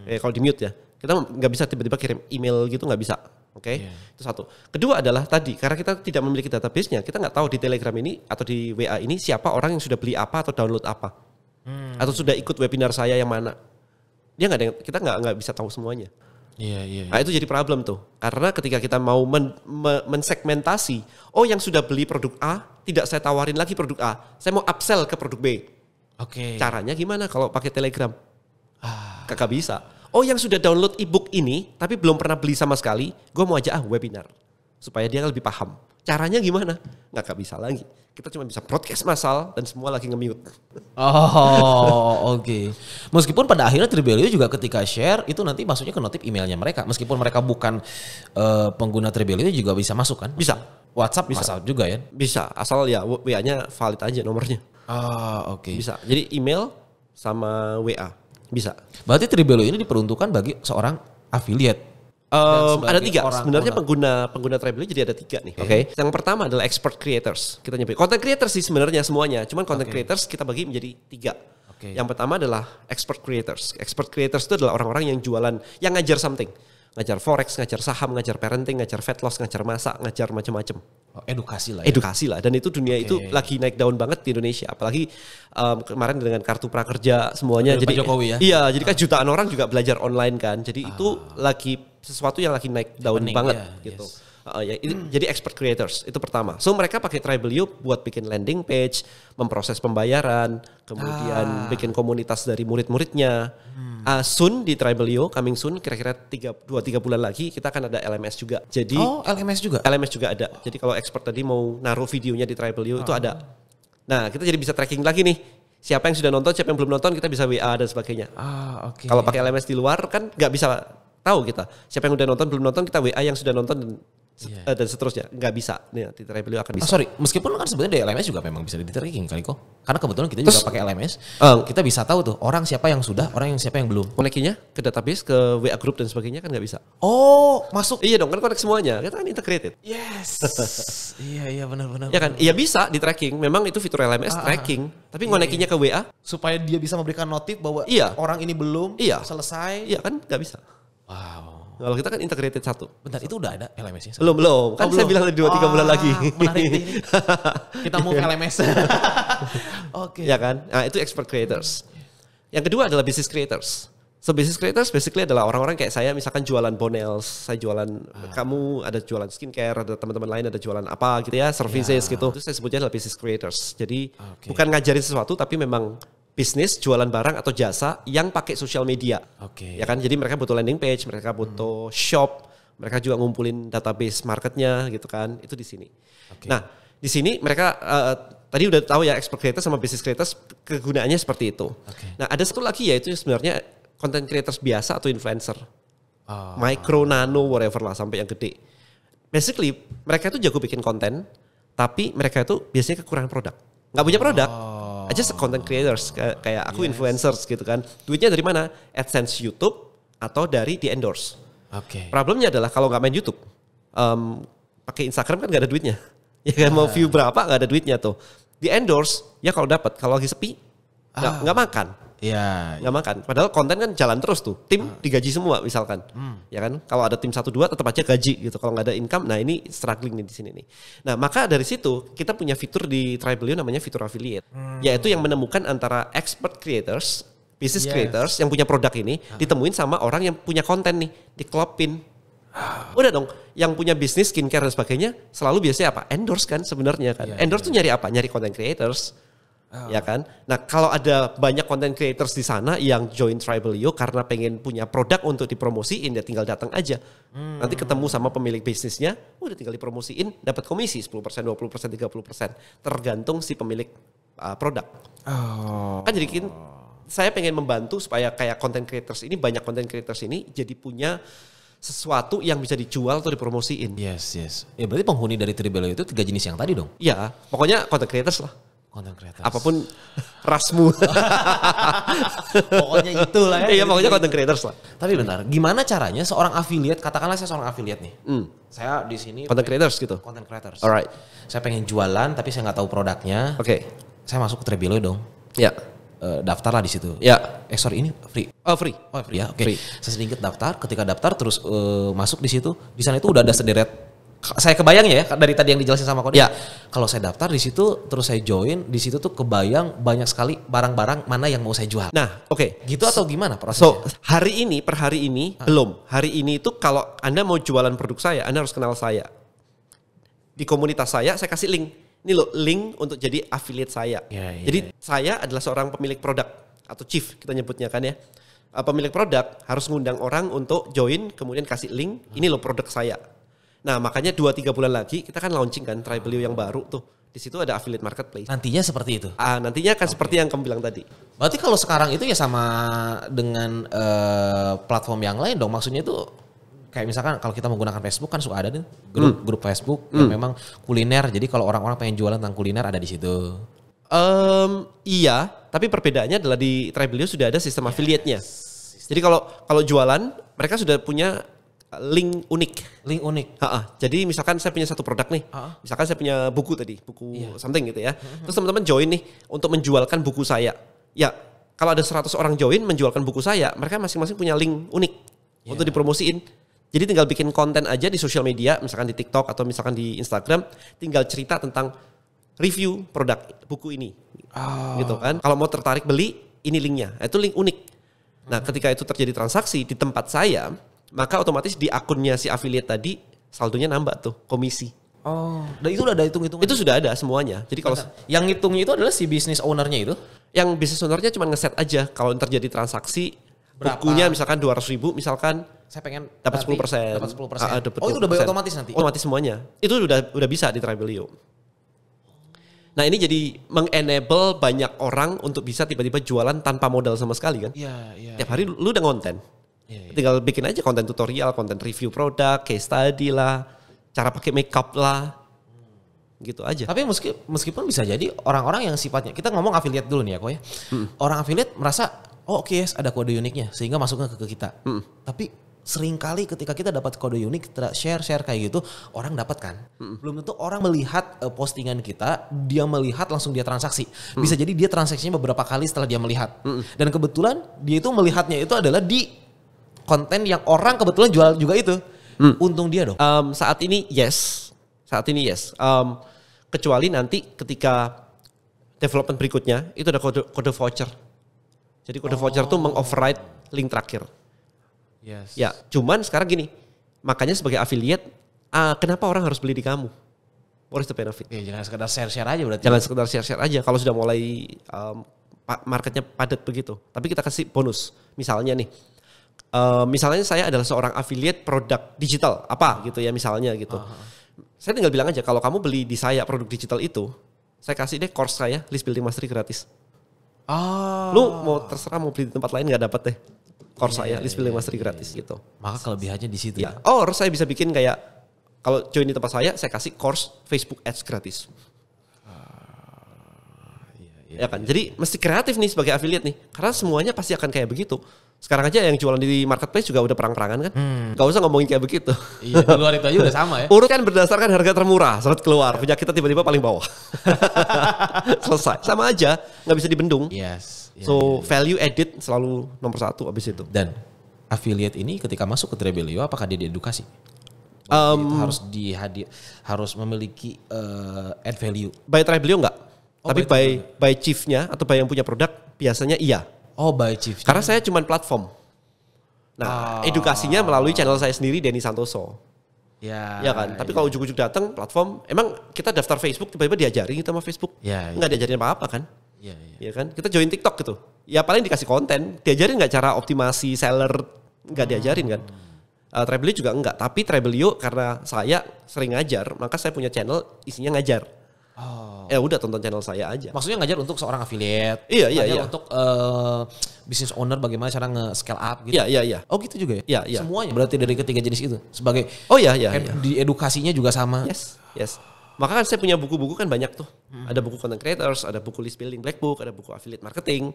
Kalau di mute ya, kita nggak bisa tiba-tiba kirim email gitu nggak bisa. Itu satu. Kedua adalah tadi karena kita tidak memiliki database-nya, kita nggak tahu di Telegram ini atau di WA ini siapa orang yang sudah beli apa atau download apa, atau sudah ikut webinar saya yang mana. Dia kita nggak bisa tahu semuanya. Nah itu jadi problem tuh, karena ketika kita mau mensegmentasi, yang sudah beli produk A tidak saya tawarin lagi produk A, saya mau upsell ke produk B. Caranya gimana kalau pakai Telegram? Kagak bisa. Yang sudah download ebook ini tapi belum pernah beli sama sekali, gue mau aja webinar supaya dia lebih paham. Caranya gimana? Nggak bisa lagi. Kita cuma bisa broadcast massal dan semua lagi nge-mute.
Oh, oke. Meskipun pada akhirnya Tribelio juga ketika share itu nanti masuknya ke notif emailnya mereka. Meskipun mereka bukan pengguna Tribelio juga bisa masuk kan?
Bisa.
WhatsApp bisa juga ya?
Bisa, asal ya WA-nya valid aja nomornya.
Oke.
Bisa. Jadi email sama WA bisa.
Berarti Tribelio ini diperuntukkan bagi seorang affiliate.
Ada 3 sebenarnya pengguna Tribelio jadi ada 3 nih. Oke. Yang pertama adalah expert creators. Kita nyebut content creators sih sebenarnya semuanya. Cuman content creators kita bagi menjadi 3.
Oke.
Yang pertama adalah expert creators. Expert creators itu adalah orang-orang yang jualan, yang ngajar something. Ngajar forex, ngajar saham, ngajar parenting, ngajar fat loss, ngajar masak, ngajar macam-macam.
Edukasi lah ya.
Edukasi lah. Dan itu dunia itu lagi naik daun banget di Indonesia. Apalagi kemarin dengan kartu prakerja semuanya.
Jadi Pak Jokowi ya?
Iya, jadi kan jutaan orang juga belajar online kan. Jadi itu lagi sesuatu yang lagi naik daun banget gitu.
Yes.
Jadi expert creators itu pertama. So mereka pakai Tribelio buat bikin landing page, memproses pembayaran, kemudian bikin komunitas dari murid-muridnya. Soon di Tribelio, coming soon kira-kira 2-3 bulan lagi kita akan ada LMS juga. Jadi
LMS juga?
LMS juga ada. Jadi kalau expert tadi mau naruh videonya di Tribelio itu ada. Nah kita jadi bisa tracking lagi nih. Siapa yang sudah nonton, siapa yang belum nonton kita bisa WA dan sebagainya.
Oke.
Kalau pakai LMS di luar kan nggak bisa tahu kita. Siapa yang udah nonton, belum nonton kita WA yang sudah nonton dan seterusnya. Nggak bisa. Nih, di Tribelio akan bisa.
Sorry, meskipun kan sebenarnya di LMS juga memang bisa di-tracking kali kok. Karena kebetulan kita juga pakai LMS. Kita bisa tahu tuh orang siapa yang sudah, orang yang siapa yang belum.
Konekinya ke database, ke WA group dan sebagainya kan nggak bisa.
Oh, masuk.
Iya dong, kan connect semuanya. Kita kan integrated.
Yes. iya benar-benar.
Ya kan? Iya bisa di tracking. Memang itu fitur LMS tracking. Tapi ngonekinya ke WA.
Supaya dia bisa memberikan notif bahwa
Iya.
orang ini belum selesai.
Iya kan nggak bisa.
Wow.
Kalau kita kan integrated satu.
Bentar, itu udah ada LMS-nya?
Belum. Kan saya bilang 2-3 bulan lagi.
Menarik nih. Kita mau LMS. Oke.
Ya kan? Nah itu expert creators. Yang kedua adalah business creators. So business creators basically adalah orang-orang kayak saya misalkan jualan bonels, saya jualan, kamu ada jualan skincare, ada teman-teman lain ada jualan apa gitu ya, services gitu. Itu saya sebutnya adalah business creators. Jadi bukan ngajarin sesuatu tapi memang bisnis jualan barang atau jasa yang pakai sosial media. Ya kan? Jadi mereka butuh landing page, mereka butuh shop, mereka juga ngumpulin database marketnya gitu kan. Itu di sini. Nah, di sini mereka tadi udah tahu ya expert creators sama business creators kegunaannya seperti itu. Nah, ada satu lagi yaitu sebenarnya content creators biasa atau influencer. Micro, nano, whatever lah sampai yang gede. Basically, mereka itu jago bikin konten, tapi mereka itu biasanya kekurangan produk. Nggak punya produk. Aja content creators kayak aku influencers gitu kan. Duitnya dari mana? AdSense YouTube atau dari di endorse. Problemnya adalah kalau nggak main YouTube, pakai Instagram kan nggak ada duitnya. Ya kan mau view berapa nggak ada duitnya tuh. Di endorse ya kalau dapat, kalau lagi sepi nggak makan. Nggak makan. Padahal konten kan jalan terus tuh. Tim digaji semua misalkan. Ya kan. Kalau ada tim 1-2 tetap aja gaji gitu. Kalau nggak ada income, nah ini struggling nih di sini nih. Nah maka dari situ kita punya fitur di Tribelio namanya fitur affiliate. Yaitu yang menemukan antara expert creators, business creators yang punya produk ini ditemuin sama orang yang punya konten nih. Diklopin. Udah dong. Yang punya bisnis skincare dan sebagainya selalu biasanya apa? Endorse kan sebenarnya kan. Endorse tuh nyari apa? Nyari content creators. Ya kan. Nah kalau ada banyak content creators di sana yang join Tribelio karena pengen punya produk untuk dipromosiin, dia tinggal datang aja. Nanti ketemu sama pemilik bisnisnya, udah tinggal dipromosiin, dapat komisi 10%, 20%, 30%, tergantung si pemilik produk. Kan jadi saya pengen membantu supaya kayak content creators ini, banyak content creators ini jadi punya sesuatu yang bisa dijual atau dipromosiin.
Yes. Ya berarti penghuni dari Tribelio itu 3 jenis yang tadi dong?
Iya, pokoknya content creators lah.
Content creators.
Apapun rasmu.
Pokoknya itulah ya.
Iya, pokoknya content creators lah.
Tapi bentar, gimana caranya seorang affiliate, katakanlah saya seorang affiliate nih. Saya di sini
content creators gitu.
Content creators.
Alright.
Saya pengen jualan tapi saya nggak tahu produknya. Saya masuk ke Tribelio dong.
Ya.
Daftar lah di situ.
Ya.
Sorry ini free.
Free.
Oh free ya. Oke.
Free.
Saya sedikit daftar. Ketika daftar terus masuk di situ. Di sana itu udah ada sederet. Saya kebayang ya dari tadi yang dijelasin sama Kode.
Ya.
Kalau saya daftar di situ terus saya join di situ tuh kebayang banyak sekali barang-barang mana yang mau saya jual.
Nah,
Gitu atau gimana prosesnya?
So, per hari ini belum. Hari ini itu kalau Anda mau jualan produk saya, Anda harus kenal saya. Di komunitas saya kasih link. Ini loh link untuk jadi affiliate saya. Jadi saya adalah seorang pemilik produk atau chief kita nyebutnya kan ya. Pemilik produk harus ngundang orang untuk join kemudian kasih link. Ini loh produk saya. Nah makanya 2-3 bulan lagi kita kan launching kan Tribelio yang baru tuh. Di situ ada affiliate marketplace.
Nantinya seperti itu.
Nantinya akan seperti yang kamu bilang tadi.
Berarti kalau sekarang itu ya sama dengan platform yang lain dong. Maksudnya itu kayak misalkan kalau kita menggunakan Facebook kan suka ada nih grup Facebook yang memang kuliner. Jadi kalau orang-orang pengen jualan tentang kuliner ada di situ.
Iya, tapi perbedaannya adalah di Tribelio sudah ada sistem affiliate-nya. Jadi kalau jualan mereka sudah punya link unik.
Link unik.
Jadi misalkan saya punya satu produk nih. Misalkan saya punya buku tadi, buku something gitu ya. Terus teman-teman join nih untuk menjualkan buku saya. Ya, kalau ada 100 orang join menjualkan buku saya, mereka masing-masing punya link unik untuk dipromosiin. Jadi tinggal bikin konten aja di sosial media, misalkan di TikTok atau misalkan di Instagram, tinggal cerita tentang review produk buku ini. Gitu kan. Kalau mau tertarik beli, ini linknya. Itu link unik. Nah, ketika itu terjadi transaksi di tempat saya, maka otomatis di akunnya si affiliate tadi saldonya nambah tuh komisi.
Dan itu udah ada hitung-hitungan?
Itu sudah ada semuanya. Jadi kalau
yang ngitungnya itu adalah si business owner-nya itu?
Yang business owner-nya cuma ngeset aja kalau terjadi transaksi
berapa?
Bukunya misalkan 200.000 misalkan
saya pengen
dapat 10%.
Dapat 10%. Oh itu udah otomatis nanti?
Otomatis semuanya. Itu udah bisa di Tribelio. Nah ini jadi meng-enable banyak orang untuk bisa tiba-tiba jualan tanpa modal sama sekali kan.
Iya.
Tiap hari lu udah ngonten. Tinggal bikin aja konten tutorial, konten review produk, case study lah, cara pakai makeup lah. Gitu aja.
Tapi meskipun bisa jadi orang-orang yang sifatnya, kita ngomong affiliate dulu nih ya Ko ya. Orang affiliate merasa, oke, ada kode uniknya sehingga masuknya ke kita. Tapi seringkali ketika kita dapat kode unik, kita share kayak gitu, orang dapat kan. Belum tentu orang melihat postingan kita, dia melihat langsung dia transaksi. Bisa jadi dia transaksinya beberapa kali setelah dia melihat. Dan kebetulan dia itu melihatnya itu adalah di konten yang orang kebetulan jual juga itu. Untung dia dong.
Saat ini yes. Kecuali nanti ketika development berikutnya itu ada kode voucher. Jadi kode voucher tuh meng-override link terakhir.
Yes.
Ya, cuman sekarang gini. Makanya sebagai affiliate, kenapa orang harus beli di kamu? What is the benefit?
Jangan sekedar share-share aja berarti.
Jangan sekedar share-share aja kalau sudah mulai marketnya padat begitu. Tapi kita kasih bonus. Misalnya nih. Misalnya saya adalah seorang affiliate produk digital apa gitu ya misalnya gitu. Saya tinggal bilang aja kalau kamu beli di saya produk digital itu, saya kasih deh course saya list building mastery gratis. Lu mau terserah mau beli di tempat lain nggak dapat deh course saya list building mastery gratis gitu.
Maka kelebihannya di situ ya.
Or saya bisa bikin kayak kalau join di tempat saya kasih course Facebook Ads gratis. Ya kan, jadi mesti kreatif nih sebagai affiliate nih, karena semuanya pasti akan kayak begitu. Sekarang aja yang jualan di marketplace juga udah perang-perangan kan, gak usah ngomongin kayak begitu.
Iya, di luar itu aja udah sama ya.
Urut kan berdasarkan harga termurah, saat keluar, punya kita tiba-tiba paling bawah. Selesai, sama aja, gak bisa dibendung.
Yes.
So value added selalu nomor 1 abis itu.
Dan affiliate ini ketika masuk ke Tribelio apakah dia diedukasi? Itu harus memiliki add value.
By Tribelio enggak. Tapi by chief-nya atau by yang punya produk biasanya iya.
Oh, by chief.
Karena saya cuma platform. Nah, edukasinya melalui channel saya sendiri Denny Santoso. Ya kan. Tapi kalau ujuk-ujuk datang platform, emang kita daftar Facebook tiba-tiba diajarin kita sama Facebook. Nggak diajarin apa-apa kan? Ya kan. Kita join TikTok gitu. Ya paling dikasih konten. Diajarin nggak cara optimasi seller? Nggak diajarin kan. Tribelio juga enggak. Tapi Tribelio karena saya sering ngajar, maka saya punya channel isinya ngajar. Ya udah tonton channel saya aja.
Maksudnya ngajar untuk seorang affiliate.
Iya.
Untuk business owner bagaimana cara nge-scale up gitu.
Iya.
Oh gitu juga ya?
Iya.
Semuanya berarti dari ketiga jenis itu sebagai
Iya.
Di edukasinya juga sama.
Yes. Maka kan saya punya buku-buku kan banyak tuh. Ada buku content creators, ada buku list building black book, ada buku affiliate marketing.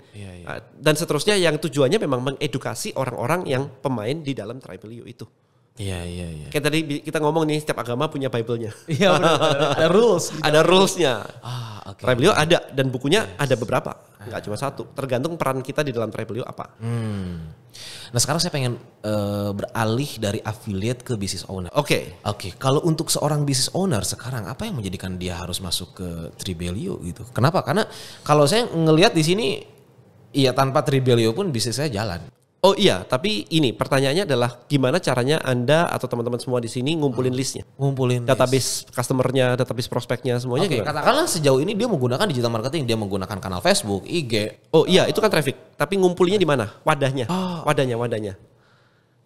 Dan seterusnya yang tujuannya memang mengedukasi orang-orang yang pemain di dalam Tribelio itu.
Iya.
Kayak tadi kita ngomong nih setiap agama punya Bible-nya.
Iya benar. Ada rules.
Ada rules-nya.
Okay.
Tribelio ada dan bukunya ada beberapa. Enggak cuma satu. Tergantung peran kita di dalam Tribelio apa.
Nah sekarang saya pengen beralih dari affiliate ke business owner.
Oke.
Kalau untuk seorang business owner sekarang apa yang menjadikan dia harus masuk ke Tribelio gitu? Kenapa? Karena kalau saya ngelihat di sini, iya tanpa Tribelio pun bisnis saya jalan.
Oh iya, tapi ini pertanyaannya adalah gimana caranya Anda atau teman-teman semua di sini ngumpulin listnya?
Ngumpulin
database customernya, database prospeknya semuanya gimana?
Katakanlah sejauh ini dia menggunakan digital marketing, dia menggunakan kanal Facebook, IG.
Oh iya, itu kan traffic. Tapi ngumpulinnya di mana? Wadahnya. Wadahnya.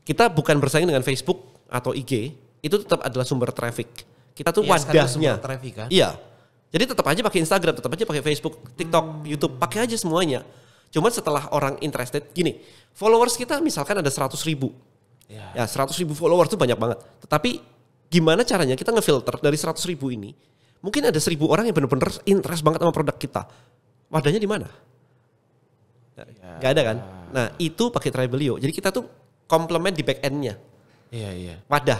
Kita bukan bersaing dengan Facebook atau IG. itu tetap adalah sumber traffic. Kita tuh
Iya, sekarang
wadahnya.
sumber traffic kan.
Iya. Jadi tetap aja pakai Instagram, tetap aja pakai Facebook, TikTok, YouTube, pakai aja semuanya. Cuma setelah orang interested, gini, followers kita misalkan ada 100 ribu. Ya 100 ribu followers itu banyak banget. Tetapi gimana caranya kita ngefilter dari 100 ribu ini, mungkin ada 1000 orang yang benar-benar interest banget sama produk kita. Wadahnya di mana? Gak ada kan? Nah itu pakai Tribelio. Jadi kita tuh komplement di back end-nya.
Iya.
Wadah.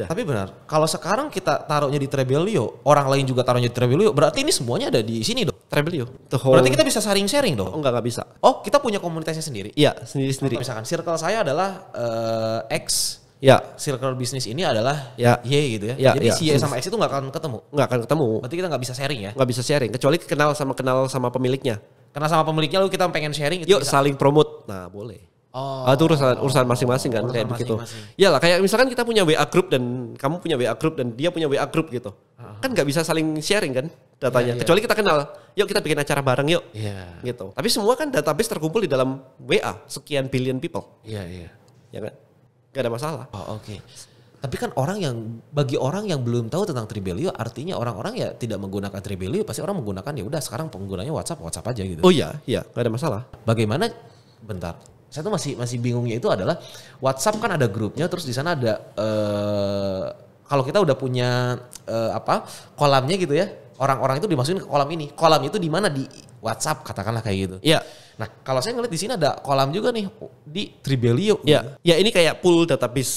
Tapi benar, kalau sekarang kita taruhnya di Tribelio, orang lain juga taruhnya di Tribelio, berarti ini semuanya ada di sini dong.
Tribelio.
Berarti kita bisa sharing-sharing dong.
Oh enggak bisa.
Oh, kita punya komunitasnya sendiri.
Iya, sendiri-sendiri.
Contoh misalkan circle saya adalah X,
Ya,
circle bisnis ini adalah
Ya.
Y gitu ya.
Ya,
Jadi
ya.
si Y sama X itu nggak akan ketemu.
enggak akan ketemu.
Berarti kita nggak bisa sharing ya.
Nggak bisa sharing kecuali kenal sama pemiliknya.
Karena sama pemiliknya lalu kita pengen sharing itu
Yuk
bisa.
saling promote. Nah, boleh.
Oh.
Itu urusan masing-masing kan
Urusan
kayak begitu.
masing-masing.
Iyalah kayak misalkan kita punya WA group dan kamu punya WA group dan dia punya WA group gitu. Kan nggak bisa saling sharing kan datanya.
Iya.
Kecuali kita kenal. Yuk kita bikin acara bareng yuk.
Iya.
Gitu. Tapi semua kan database terkumpul di dalam WA sekian billion people.
Iya.
Ya kan? Gak ada masalah.
Oh, oke. Tapi kan bagi orang yang belum tahu tentang Tribelio, artinya orang-orang ya tidak menggunakan Tribelio, pasti orang menggunakan ya udah sekarang penggunanya WhatsApp aja gitu.
Oh iya, gak ada masalah.
Bagaimana? Bentar, saya tuh masih bingungnya itu adalah WhatsApp kan ada grupnya, terus di sana ada kalau kita udah punya kolamnya gitu ya, orang-orang itu dimasukin ke kolam ini. Kolam itu di mana? Di WhatsApp katakanlah kayak gitu.
Iya.
Nah kalau saya ngeliat di sini ada kolam juga nih di Tribelio.
Iya. Ya ini kayak pool database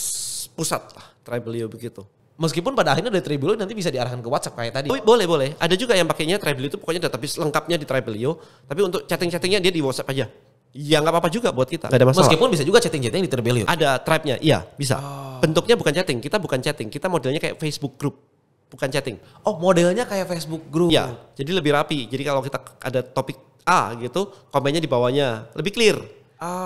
pusat lah, Tribelio begitu.
Meskipun pada akhirnya dari Tribelio nanti bisa diarahkan ke WhatsApp kayak tadi.
Oh, boleh. Ada juga yang pakainya Tribelio itu pokoknya database lengkapnya di Tribelio, tapi untuk chatting-chattingnya dia di WhatsApp aja. Ya nggak apa-apa juga buat kita. Gak ada masalah.
Meskipun bisa juga chatting-chatting di Tribelio.
Ada tribe-nya, iya bisa. Bentuknya bukan chatting, bukan chatting, kita modelnya kayak Facebook group, bukan chatting.
Oh modelnya kayak Facebook group.
Iya, jadi lebih rapi. Jadi kalau kita ada topik A gitu, komennya di bawahnya lebih clear,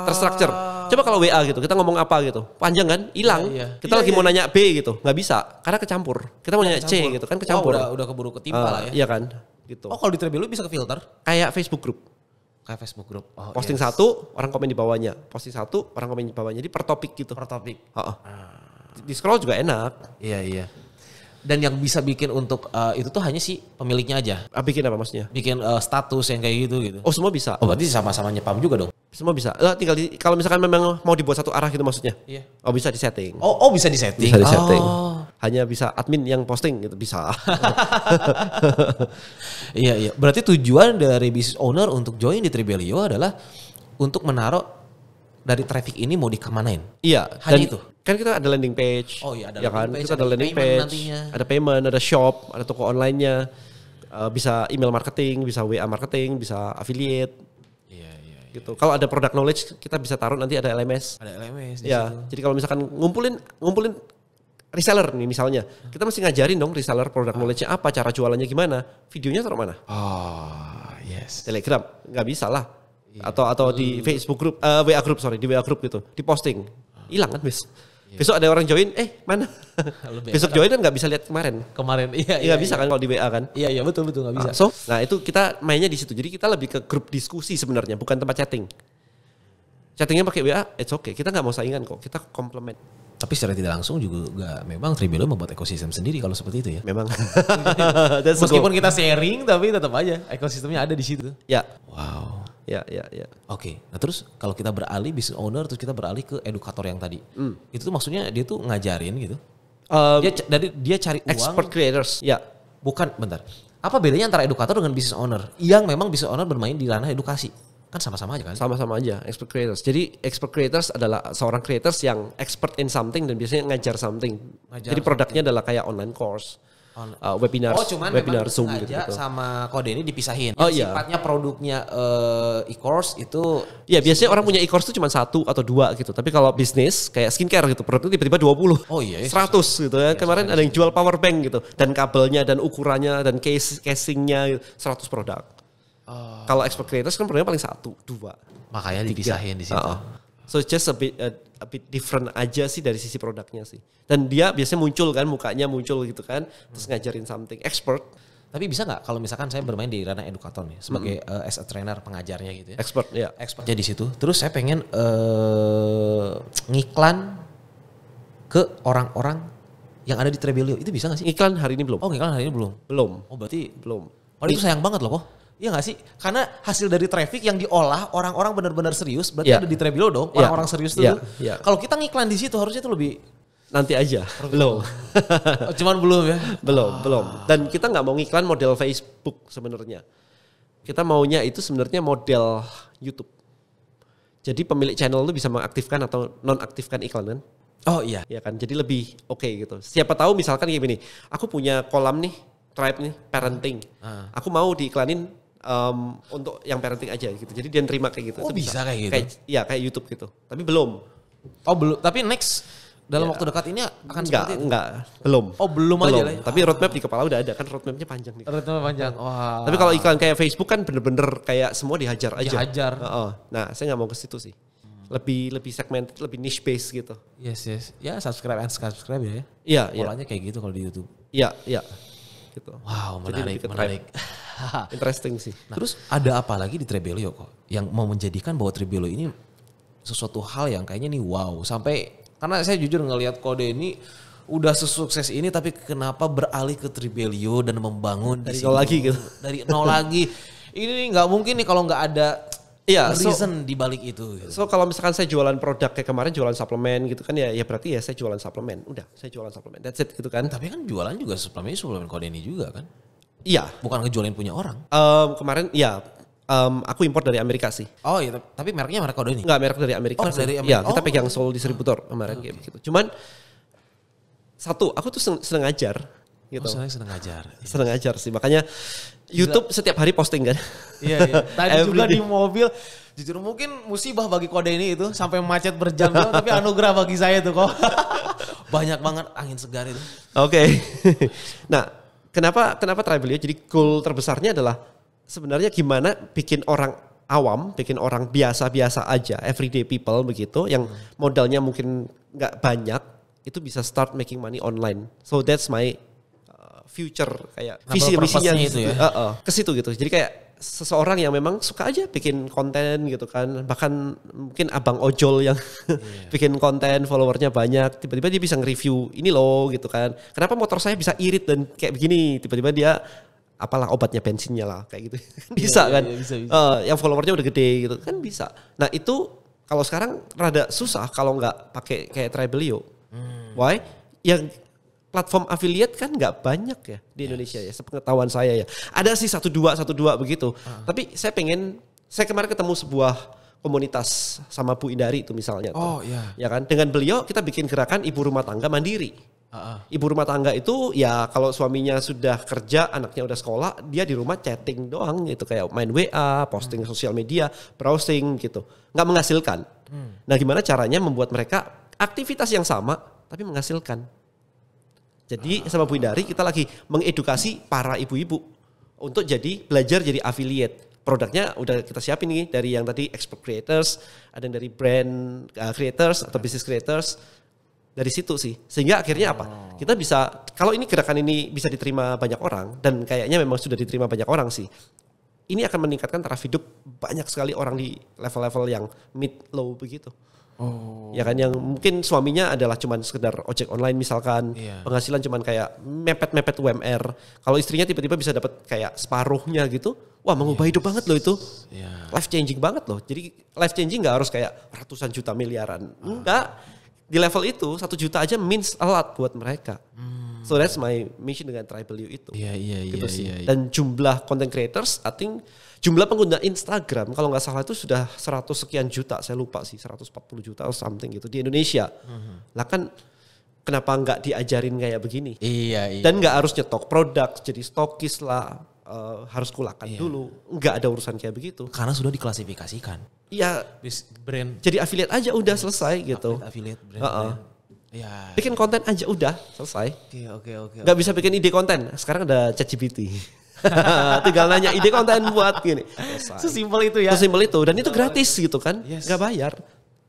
terstruktur. Coba kalau WA gitu, kita ngomong apa gitu, panjang kan, hilang.
Iya.
Kita lagi mau nanya B gitu, nggak bisa, karena kecampur. Kita mau nanya C gitu kan kecampur.
Udah keburu ketimpa lah ya.
Iya kan, gitu.
Oh kalau di Tribelio bisa ke filter?
Kayak Facebook group.
Kayak Facebook group. Oh,
Posting
yes.
satu, orang komen di bawahnya. Posting satu, orang komen di bawahnya. Jadi per topik gitu.
Per topik.
Heeh. Di scroll juga enak.
Iya. Dan yang bisa bikin untuk itu tuh hanya si pemiliknya aja.
Bikin apa maksudnya?
Bikin status yang kayak gitu.
Oh semua bisa.
Oh berarti sama-sama nyepam juga dong?
Semua bisa. Tinggal kalau misalkan memang mau dibuat satu arah gitu maksudnya.
Iya.
Oh bisa di setting.
Oh bisa disetting?
Bisa di setting.
Oh.
Hanya bisa admin yang posting gitu bisa.
Iya. Berarti tujuan dari business owner untuk join di Tribelio adalah untuk menaruh dari traffic ini mau dikemanain?
Iya.
Hanya
dan
itu?
Kan kita ada landing page.
Oh iya, ada
ya
landing
kan?
page,
Kita ada landing
payment
page.
nantinya.
Ada payment, ada shop, ada toko online-nya. Bisa email marketing, bisa WA marketing, bisa affiliate.
Iya.
Gitu. Kalau ada product knowledge kita bisa taruh nanti ada LMS.
Ada LMS di
Ya,
situ.
jadi kalau misalkan ngumpulin reseller nih misalnya, kita mesti ngajarin dong reseller product knowledge-nya apa, cara jualannya gimana, videonya taruh mana?
Oh yes.
Telegram, nggak bisa lah. Atau di Facebook group, WA group di WA group gitu, di posting, hilang kan bis. Besok ada orang join, mana?
Lebih
Besok join kan nggak bisa lihat kemarin.
Kemarin
Iya bisa kan kalau di WA kan?
Iya betul nggak bisa.
Nah itu kita mainnya di situ. Jadi kita lebih ke grup diskusi sebenarnya, bukan tempat chatting. Chattingnya pakai WA, it's okay. Kita nggak mau saingan kok, kita komplement.
Tapi secara tidak langsung juga memang Tribelio membuat ekosistem sendiri kalau seperti itu ya.
Memang.
Meskipun kita sharing tapi tetap aja ekosistemnya ada di situ.
Ya.
Wow.
Ya.
Oke. Nah terus kalau kita beralih business owner terus kita beralih ke edukator yang tadi. Itu tuh maksudnya dia tuh ngajarin gitu. Dia cari uang.
Expert creators. Ya.
Bukan, bentar. Apa bedanya antara edukator dengan business owner? Yang memang business owner bermain di ranah edukasi. Kan sama-sama aja kan?
Sama-sama aja, expert creators. Jadi expert creators adalah seorang creators yang expert in something dan biasanya ngajar something. Jadi produknya adalah kayak online course, webinar,
cuman
webinar
memang
Zoom
sengaja
gitu.
sama kode ini dipisahin.
Oh,
Yang
iya.
sifatnya produknya e-course itu.
Ya biasanya orang punya e-course itu cuma 1 atau 2 gitu. Tapi kalau bisnis kayak skincare gitu, produknya tiba-tiba 20.
Oh iya.
100 gitu ya. Kemarin ada yang jual power bank gitu. Dan kabelnya dan ukurannya dan casingnya 100 produk. Kalau expert creators kan produknya paling 1, 2.
Makanya dipisahin di situ.
So just a bit different aja sih dari sisi produknya sih. Dan dia biasanya muncul kan, mukanya muncul gitu kan. Terus ngajarin something, expert.
Tapi bisa nggak kalau misalkan saya bermain di ranah edukator nih sebagai as a trainer pengajarnya gitu ya.
Expert ya.
Expertnya di situ. Terus saya pengen ngiklan ke orang-orang Yang ada di Trebelio itu bisa gak sih?
Iklan hari ini belum.
Oh iklan hari ini belum?
Belum.
Oh berarti
Belum.
oh itu sayang banget loh kok. Iya gak sih? Karena hasil dari traffic yang diolah orang-orang benar-benar serius berarti
Iya.
ada di Trebelio dong.
Iya.
Orang-orang serius
Iya.
tuh.
Iya.
Kalau kita ngiklan di situ harusnya itu lebih
Nanti aja. Belum.
oh, cuman belum ya.
belum. Dan kita nggak mau ngiklan model Facebook sebenarnya. Kita maunya itu sebenarnya model YouTube. Jadi pemilik channel itu bisa mengaktifkan atau nonaktifkan iklan kan?
Oh iya.
Ya kan, jadi lebih oke gitu. Siapa tahu misalkan kayak gini, aku punya kolam nih, tribe nih, parenting. Aku mau diiklanin untuk yang parenting aja gitu. Jadi dia nerima kayak gitu.
Oh,
Itu
bisa kayak gitu?
Kayak YouTube gitu. Tapi belum.
Oh belum. Tapi next dalam
Ya.
waktu dekat ini akan seperti itu.
Enggak, belum.
Oh belum aja lah.
Tapi roadmap di kepala udah ada kan, roadmapnya panjang nih.
Ritme panjang. Wah.
Tapi kalau iklan kayak Facebook kan bener-bener kayak semua dihajar aja.
Dihajar.
Heeh. Nah, saya nggak mau ke situ sih. Lebih segmented, lebih niche base gitu.
Yes. Ya subscribe ya.
Iya.
Polanya kayak gitu kalau di YouTube.
Iya. Gitu.
Wow
Jadi
menarik.
lebih ke
Menarik.
Interesting sih.
Nah, terus ada apa lagi di Trebelio kok yang mau menjadikan bahwa Trebelio ini sesuatu hal yang kayaknya nih wow sampai karena saya jujur ngelihat Kode ini udah sesukses ini tapi kenapa beralih ke Trebelio dan membangun
Dari
di
nol
sini
lagi gitu.
dari nol lagi. Ini nggak mungkin nih kalau nggak ada
Iya,
reason di balik itu. Gitu.
So kalau misalkan saya jualan produk kayak kemarin jualan suplemen gitu kan ya berarti ya saya jualan suplemen. Udah, saya jualan suplemen. That's it gitu kan.
Tapi kan jualan juga suplemen Kode ini juga kan.
Iya.
Bukan ngejualin punya orang.
Kemarin ya aku import dari Amerika sih.
Oh iya, tapi mereknya merek Kode ini.
Enggak, merek dari Amerika.
Oh,
sih.
dari
Iya,
Amerika.
kita
Oh.
pegang sole distributor kemarin kayak begitu. Cuman satu, aku tuh seneng ngajar gitu.
Oh, saya senang ngajar.
Seneng ngajar sih. Makanya YouTube setiap hari posting kan.
Iya. Tadi juga
Everyday.
di mobil, jujur mungkin musibah bagi Kode ini itu sampai macet berjam-jam, tapi anugerah bagi saya tuh kok. Banyak banget angin segar itu.
Oke. Nah, kenapa Tribelio? Jadi goal terbesarnya adalah sebenarnya gimana bikin orang awam, bikin orang biasa-biasa aja, everyday people begitu, yang modalnya mungkin nggak banyak, itu bisa start making money online. So that's my future kayak
Nah,
visi misinya
purpose-nya itu ya?
ke situ gitu. Jadi kayak seseorang yang memang suka aja bikin konten gitu kan, bahkan mungkin abang ojol yang bikin konten followernya banyak, tiba-tiba dia bisa nge-review ini loh gitu kan, kenapa motor saya bisa irit dan kayak begini, tiba-tiba dia apalah obatnya bensinnya lah kayak gitu. Bisa kan,
bisa.
yang followernya udah gede gitu kan bisa. Nah itu kalau sekarang rada susah kalau nggak pakai kayak Tribelio. Why? Yang platform affiliate kan nggak banyak ya di Indonesia ya, sepengetahuan saya ya. Ada sih satu dua begitu. Tapi saya kemarin ketemu sebuah komunitas sama Bu Indari itu misalnya.
Oh, iya.
Ya kan, dengan beliau kita bikin gerakan ibu rumah tangga mandiri. Ibu rumah tangga itu ya kalau suaminya sudah kerja, anaknya udah sekolah, dia di rumah chatting doang gitu, kayak main WA, posting sosial media, browsing gitu. Nggak menghasilkan. Nah gimana caranya membuat mereka aktivitas yang sama tapi menghasilkan. Jadi sama Bu Indari kita lagi mengedukasi para ibu-ibu untuk belajar jadi affiliate. Produknya udah kita siapin nih dari yang tadi expert creators, ada yang dari brand creators atau business creators. Dari situ sih. Sehingga akhirnya apa? Kita bisa, kalau ini gerakan ini bisa diterima banyak orang dan kayaknya memang sudah diterima banyak orang sih. Ini akan meningkatkan taraf hidup banyak sekali orang di level-level yang mid low begitu. Ya kan, yang mungkin suaminya adalah cuman sekedar ojek online misalkan, penghasilan cuman kayak mepet-mepet UMR. Kalau istrinya tiba-tiba bisa dapat kayak separuhnya gitu, wah mengubah hidup banget loh itu. Life changing banget loh. Jadi life changing nggak harus kayak ratusan juta miliaran. Enggak, di level itu 1 juta aja means a lot buat mereka. So that's my mission dengan Tribelio itu.
Iya.
Gitu sih. Dan jumlah content creators, I think jumlah pengguna Instagram kalau nggak salah itu sudah 100 sekian juta, saya lupa sih 140 juta atau something gitu di Indonesia. Lah kan kenapa nggak diajarin kayak begini?
Iya.
Dan nggak harus nyetok produk, jadi stokis lah, harus kulakan dulu. Nggak ada urusan kayak begitu.
Karena sudah diklasifikasikan.
Iya,
Brand.
jadi affiliate aja udah selesai gitu.
Affiliate brand. Iya.
Bikin konten aja udah selesai.
Oke.
Nggak bisa bikin ide konten. Sekarang ada ChatGPT. Tinggal nanya ide konten buat gini. Selesai.
Sesimpel itu ya.
Sesimpel itu, dan itu gratis gitu kan,
Yes.
nggak bayar.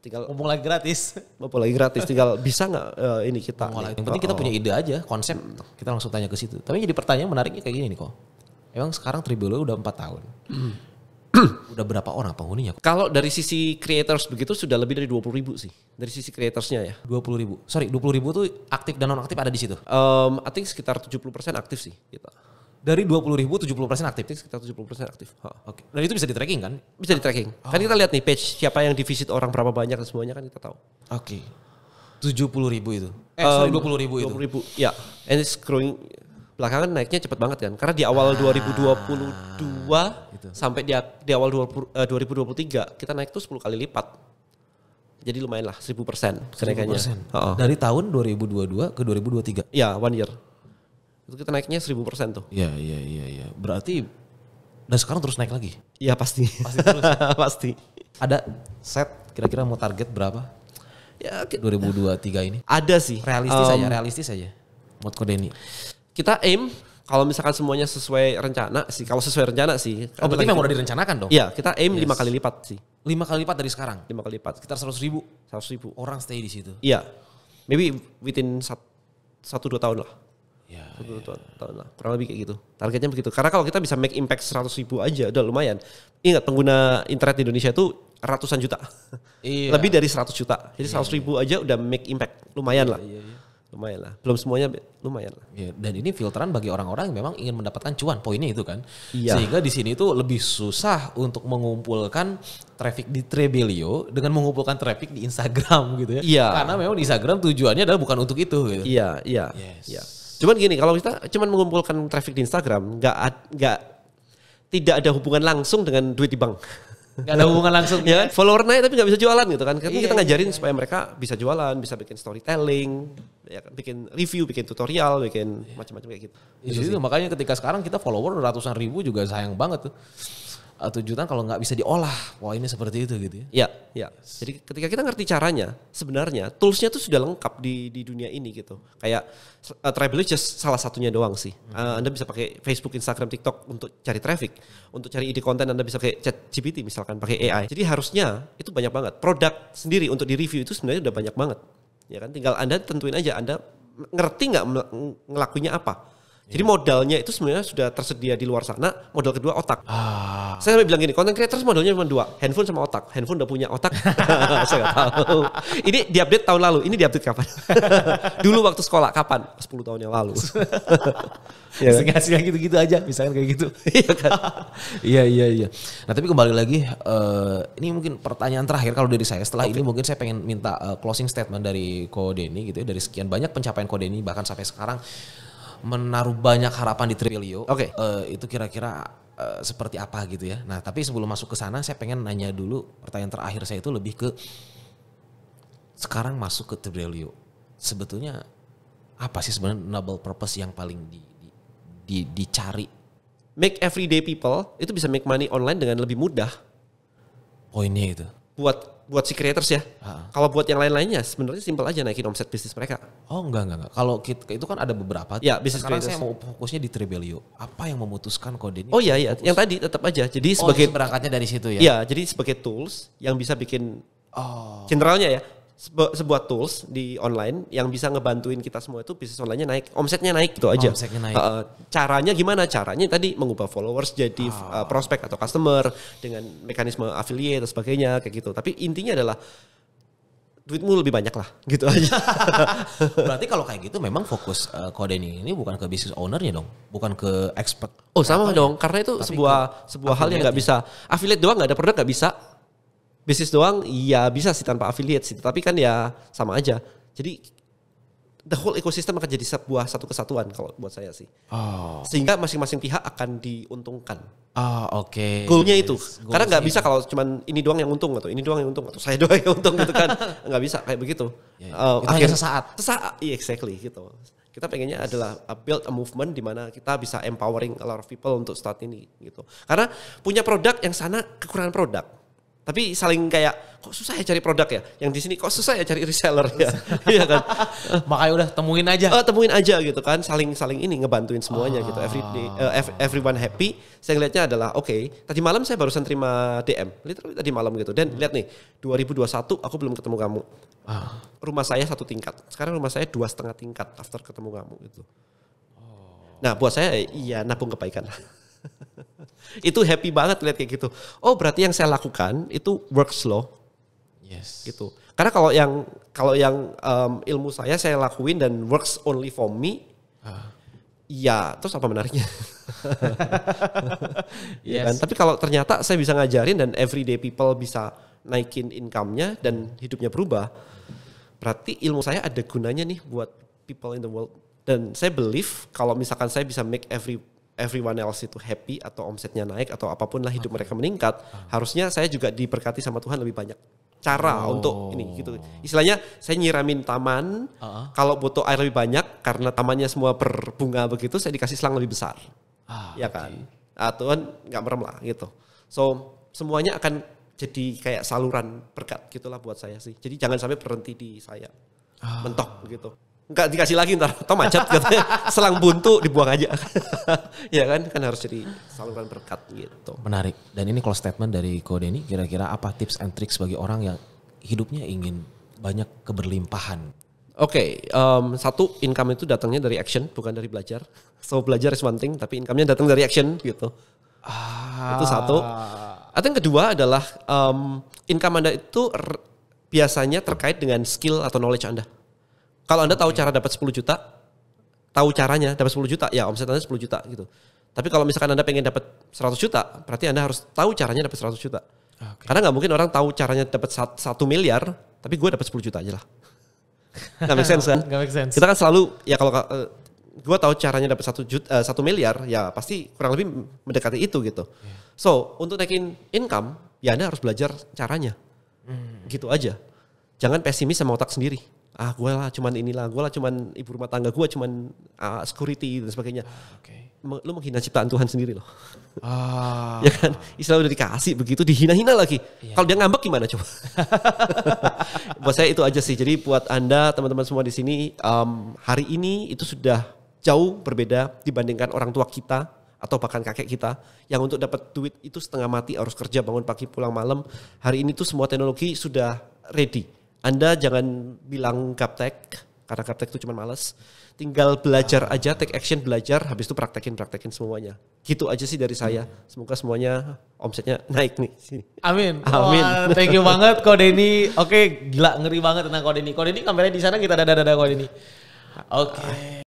Tinggal
Ngomong lagi gratis.
apalagi gratis, tinggal bisa nggak ini kita.
Yang penting kita punya ide aja, konsep. Kita langsung tanya ke situ. Tapi jadi pertanyaan menariknya kayak gini nih kok. Emang sekarang Tribelio udah 4 tahun. Udah berapa orang penghuninya?
Kalau dari sisi creators begitu sudah lebih dari 20.000 sih. Dari sisi creatorsnya ya.
20.000. Sorry, 20.000 tuh aktif dan non aktif ada di situ.
I think sekitar 70% aktif sih kita.
Dari 20.000 70% aktif.
I think sekitar 70% aktif.
Oke. Dan itu bisa di tracking kan?
Bisa di tracking. Kan kita lihat nih page siapa yang divisit orang berapa banyak dan semuanya kan kita tahu.
Oke. 70.000 itu. Sorry 20.000 itu.
20.000 ya. And it's growing. Belakangan naiknya cepat banget kan. Karena di awal 2022 sampai di awal 2023 kita naik tuh 10 kali lipat. Jadi lumayan lah 1000% kenaikannya.
1000%. Dari tahun 2022 ke 2023.
Iya, 1 year. Itu kita naiknya 1000% tuh.
Iya. Berarti dan sekarang terus naik lagi.
Iya pasti.
Pasti terus.
Pasti.
Ada set kira-kira mau target berapa?
Ya
2023 ini.
ada sih.
Realistis aja. Buat Kodeni.
Kita aim kalau misalkan semuanya sesuai rencana sih. Kalau sesuai rencana sih.
Oh berarti memang udah direncanakan dong?
Iya, kita aim 5 kali lipat sih.
5 kali lipat dari sekarang?
5 kali lipat.
Sekitar 100.000?
100.000.
Orang stay di situ?
Iya. Maybe within 1-2 tahun lah.
Ya,
1-2 tahun lah. Kurang lebih kayak gitu. Targetnya begitu. Karena kalau kita bisa make impact 100.000 aja udah lumayan. Ingat pengguna internet di Indonesia itu ratusan juta.
Iya.
Lebih dari 100 juta. Jadi 100.000 aja udah make impact. Lumayan lah. Lumayan lah. Belum semuanya lumayan lah.
Ya, dan ini filteran bagi orang-orang yang memang ingin mendapatkan cuan. Poinnya itu kan.
Iya.
Sehingga di sini tuh lebih susah untuk mengumpulkan traffic di Trebelio dengan mengumpulkan traffic di Instagram gitu ya.
Iya.
Karena memang di Instagram tujuannya adalah bukan untuk itu gitu.
Iya.
Yes.
Iya. Cuman gini, kalau kita cuman mengumpulkan traffic di Instagram, tidak ada hubungan langsung dengan duit di bank.
Gak ada hubungan langsung.
Ya, follower naik tapi nggak bisa jualan gitu kan. Karena
Iya,
kita ngajarin supaya mereka bisa jualan, bisa bikin storytelling, ya kan, bikin review, bikin tutorial, bikin macam-macam kayak gitu.
Itu makanya ketika sekarang kita follower ratusan ribu juga sayang banget tuh. Tujuan kalau nggak bisa diolah, wah ini seperti itu gitu ya.
Iya. Jadi ketika kita ngerti caranya, sebenarnya toolsnya tuh sudah lengkap di dunia ini gitu. Kayak Trebelio just salah satunya doang sih. Anda bisa pakai Facebook, Instagram, TikTok untuk cari traffic, untuk cari ide konten Anda bisa pakai ChatGPT misalkan pakai AI. Jadi harusnya itu banyak banget. Produk sendiri untuk di review itu sebenarnya udah banyak banget. Ya kan, tinggal Anda tentuin aja Anda ngerti nggak ngelakuinnya apa. Jadi modalnya itu sebenarnya sudah tersedia di luar sana. Modal kedua otak. Saya sampai bilang gini, content creators modalnya cuma 2, handphone sama otak. Handphone udah punya otak, saya nggak tahu. Ini diupdate tahun lalu, ini diupdate kapan? Dulu waktu sekolah kapan? 10 tahun yang lalu.
Ya, ngasih gitu-gitu aja, misalkan kayak gitu.
Iya kan?
Iya. Nah tapi kembali lagi, ini mungkin pertanyaan terakhir kalau dari saya. Setelah ini mungkin saya pengen minta closing statement dari Ko Denny gitu ya. Dari sekian banyak pencapaian Ko Denny bahkan sampai sekarang menaruh banyak harapan di Trebelio. Itu kira-kira seperti apa gitu ya. Nah tapi sebelum masuk ke sana saya pengen nanya dulu, pertanyaan terakhir saya itu lebih ke sekarang masuk ke Trebelio. Sebetulnya apa sih sebenarnya noble purpose yang paling dicari?
Make everyday people itu bisa make money online dengan lebih mudah.
Poinnya itu.
Buat si creators ya. Kalau buat yang lain-lainnya sebenarnya simpel aja naikin omset bisnis mereka.
Oh enggak. Kalau itu kan ada beberapa.
Ya, bisnis
sekarang
creators.
saya mau fokusnya di Trebelio. Apa yang memutuskan Kode ini?
Oh iya, yang tadi tetap aja. Jadi sebagai
berangkatnya dari situ ya.
Iya, jadi sebagai tools yang bisa bikin generalnya ya. Sebuah tools di online yang bisa ngebantuin kita semua itu bisnis online-nya naik, omsetnya naik gitu aja.
Omsetnya naik.
Caranya gimana? Caranya tadi mengubah followers jadi prospek atau customer dengan mekanisme affiliate dan sebagainya kayak gitu. Tapi intinya adalah duitmu lebih banyak lah gitu aja.
Berarti kalau kayak gitu memang fokus Kode ini bukan ke business ownernya dong, bukan ke expert.
Oh sama dong, karena itu sebuah hal yang nggak bisa affiliate doang, nggak ada produk nggak bisa. Bisnis doang iya bisa sih tanpa affiliate sih, tapi kan ya sama aja. Jadi the whole ecosystem akan jadi satu kesatuan kalau buat saya sih. Sehingga masing-masing pihak akan diuntungkan.
Oke.
Goalnya itu. Karena nggak bisa kalau cuman ini doang yang untung atau ini doang yang untung atau saya doang yang untung gitu kan. Nggak bisa kayak begitu.
Itu hanya sesaat.
Iya exactly gitu. Kita pengennya adalah build a movement di mana kita bisa empowering a lot of people untuk start ini gitu. Karena punya produk yang sana kekurangan produk. Tapi saling kayak kok susah ya cari produk ya. Yang di sini kok susah ya cari reseller ya. Iya kan?
Makanya udah temuin aja.
Temuin aja gitu kan. Saling ini ngebantuin semuanya gitu. Everyone happy. Saya ngeliatnya adalah tadi malam saya barusan terima DM. Literally tadi malam gitu. Dan lihat nih 2021 aku belum ketemu kamu. Rumah saya 1 tingkat. Sekarang rumah saya 2,5 tingkat after ketemu kamu gitu. Nah buat saya iya nabung kebaikan lah. Itu happy banget lihat kayak gitu. Oh berarti yang saya lakukan itu works loh.
Yes.
Gitu. Karena kalau yang ilmu saya lakuin dan works only for me, ya terus apa menariknya? Ya kan? Tapi kalau ternyata saya bisa ngajarin dan everyday people bisa naikin income-nya dan hidupnya berubah, berarti ilmu saya ada gunanya nih buat people in the world. Dan saya believe kalau misalkan saya bisa make everyone else itu happy atau omsetnya naik atau apapun lah hidup mereka meningkat, harusnya saya juga diberkati sama Tuhan lebih banyak cara untuk ini gitu. Istilahnya saya nyiramin taman, kalau butuh air lebih banyak karena tamannya semua berbunga begitu, saya dikasih selang lebih besar. Ya kan? Tuhan nggak merem lah gitu. So semuanya akan jadi kayak saluran berkat gitulah buat saya sih. Jadi jangan sampai berhenti di saya. Mentok gitu. Enggak dikasih lagi ntar, atau macet katanya, selang buntu dibuang aja. Ya kan harus jadi saluran berkat gitu.
Menarik. Dan ini close statement dari Ko Denny, kira-kira apa tips and tricks bagi orang yang hidupnya ingin banyak keberlimpahan?
Oke, satu income itu datangnya dari action, bukan dari belajar. So belajar is one thing, tapi income-nya datang dari action gitu. Itu satu. Atau yang kedua adalah income Anda itu biasanya terkait dengan skill atau knowledge Anda. Kalau Anda tahu cara dapat 10 juta, tahu caranya dapat 10 juta, ya omset Anda 10 juta gitu. Tapi kalau misalkan Anda pengen dapat 100 juta, berarti Anda harus tahu caranya dapat 100 juta. Karena nggak mungkin orang tahu caranya dapat 1 miliar, tapi gue dapat 10 juta aja lah. Nggak make sense kan?
Nggak make sense.
Kita kan selalu, ya kalau gue tahu caranya dapat 1 miliar, ya pasti kurang lebih mendekati itu gitu. So, untuk naikin income, ya Anda harus belajar caranya. Gitu aja. Jangan pesimis sama otak sendiri. Gue lah cuman inilah, gue lah cuman ibu rumah tangga, gue cuman security dan sebagainya. Lu menghina ciptaan Tuhan sendiri loh. Ya kan, istilah udah dikasih begitu dihina-hina lagi. Kalau dia ngambek gimana coba? Buat saya itu aja sih. Jadi buat Anda teman-teman semua di sini, hari ini itu sudah jauh berbeda dibandingkan orang tua kita atau bahkan kakek kita yang untuk dapat duit itu setengah mati harus kerja bangun pagi pulang malam. Hari ini tuh semua teknologi sudah ready. Anda jangan bilang gaptek, karena gaptek itu cuma malas. Tinggal belajar aja, take action, belajar, habis itu praktekin semuanya. Gitu aja sih dari saya. Semoga semuanya omsetnya naik nih.
Amin.
Amin.
Wah, thank you banget Ko Denny. Oke, gila ngeri banget tentang Ko Denny. Ko Denny kameranya di sana, kita dada Ko Denny. Oke.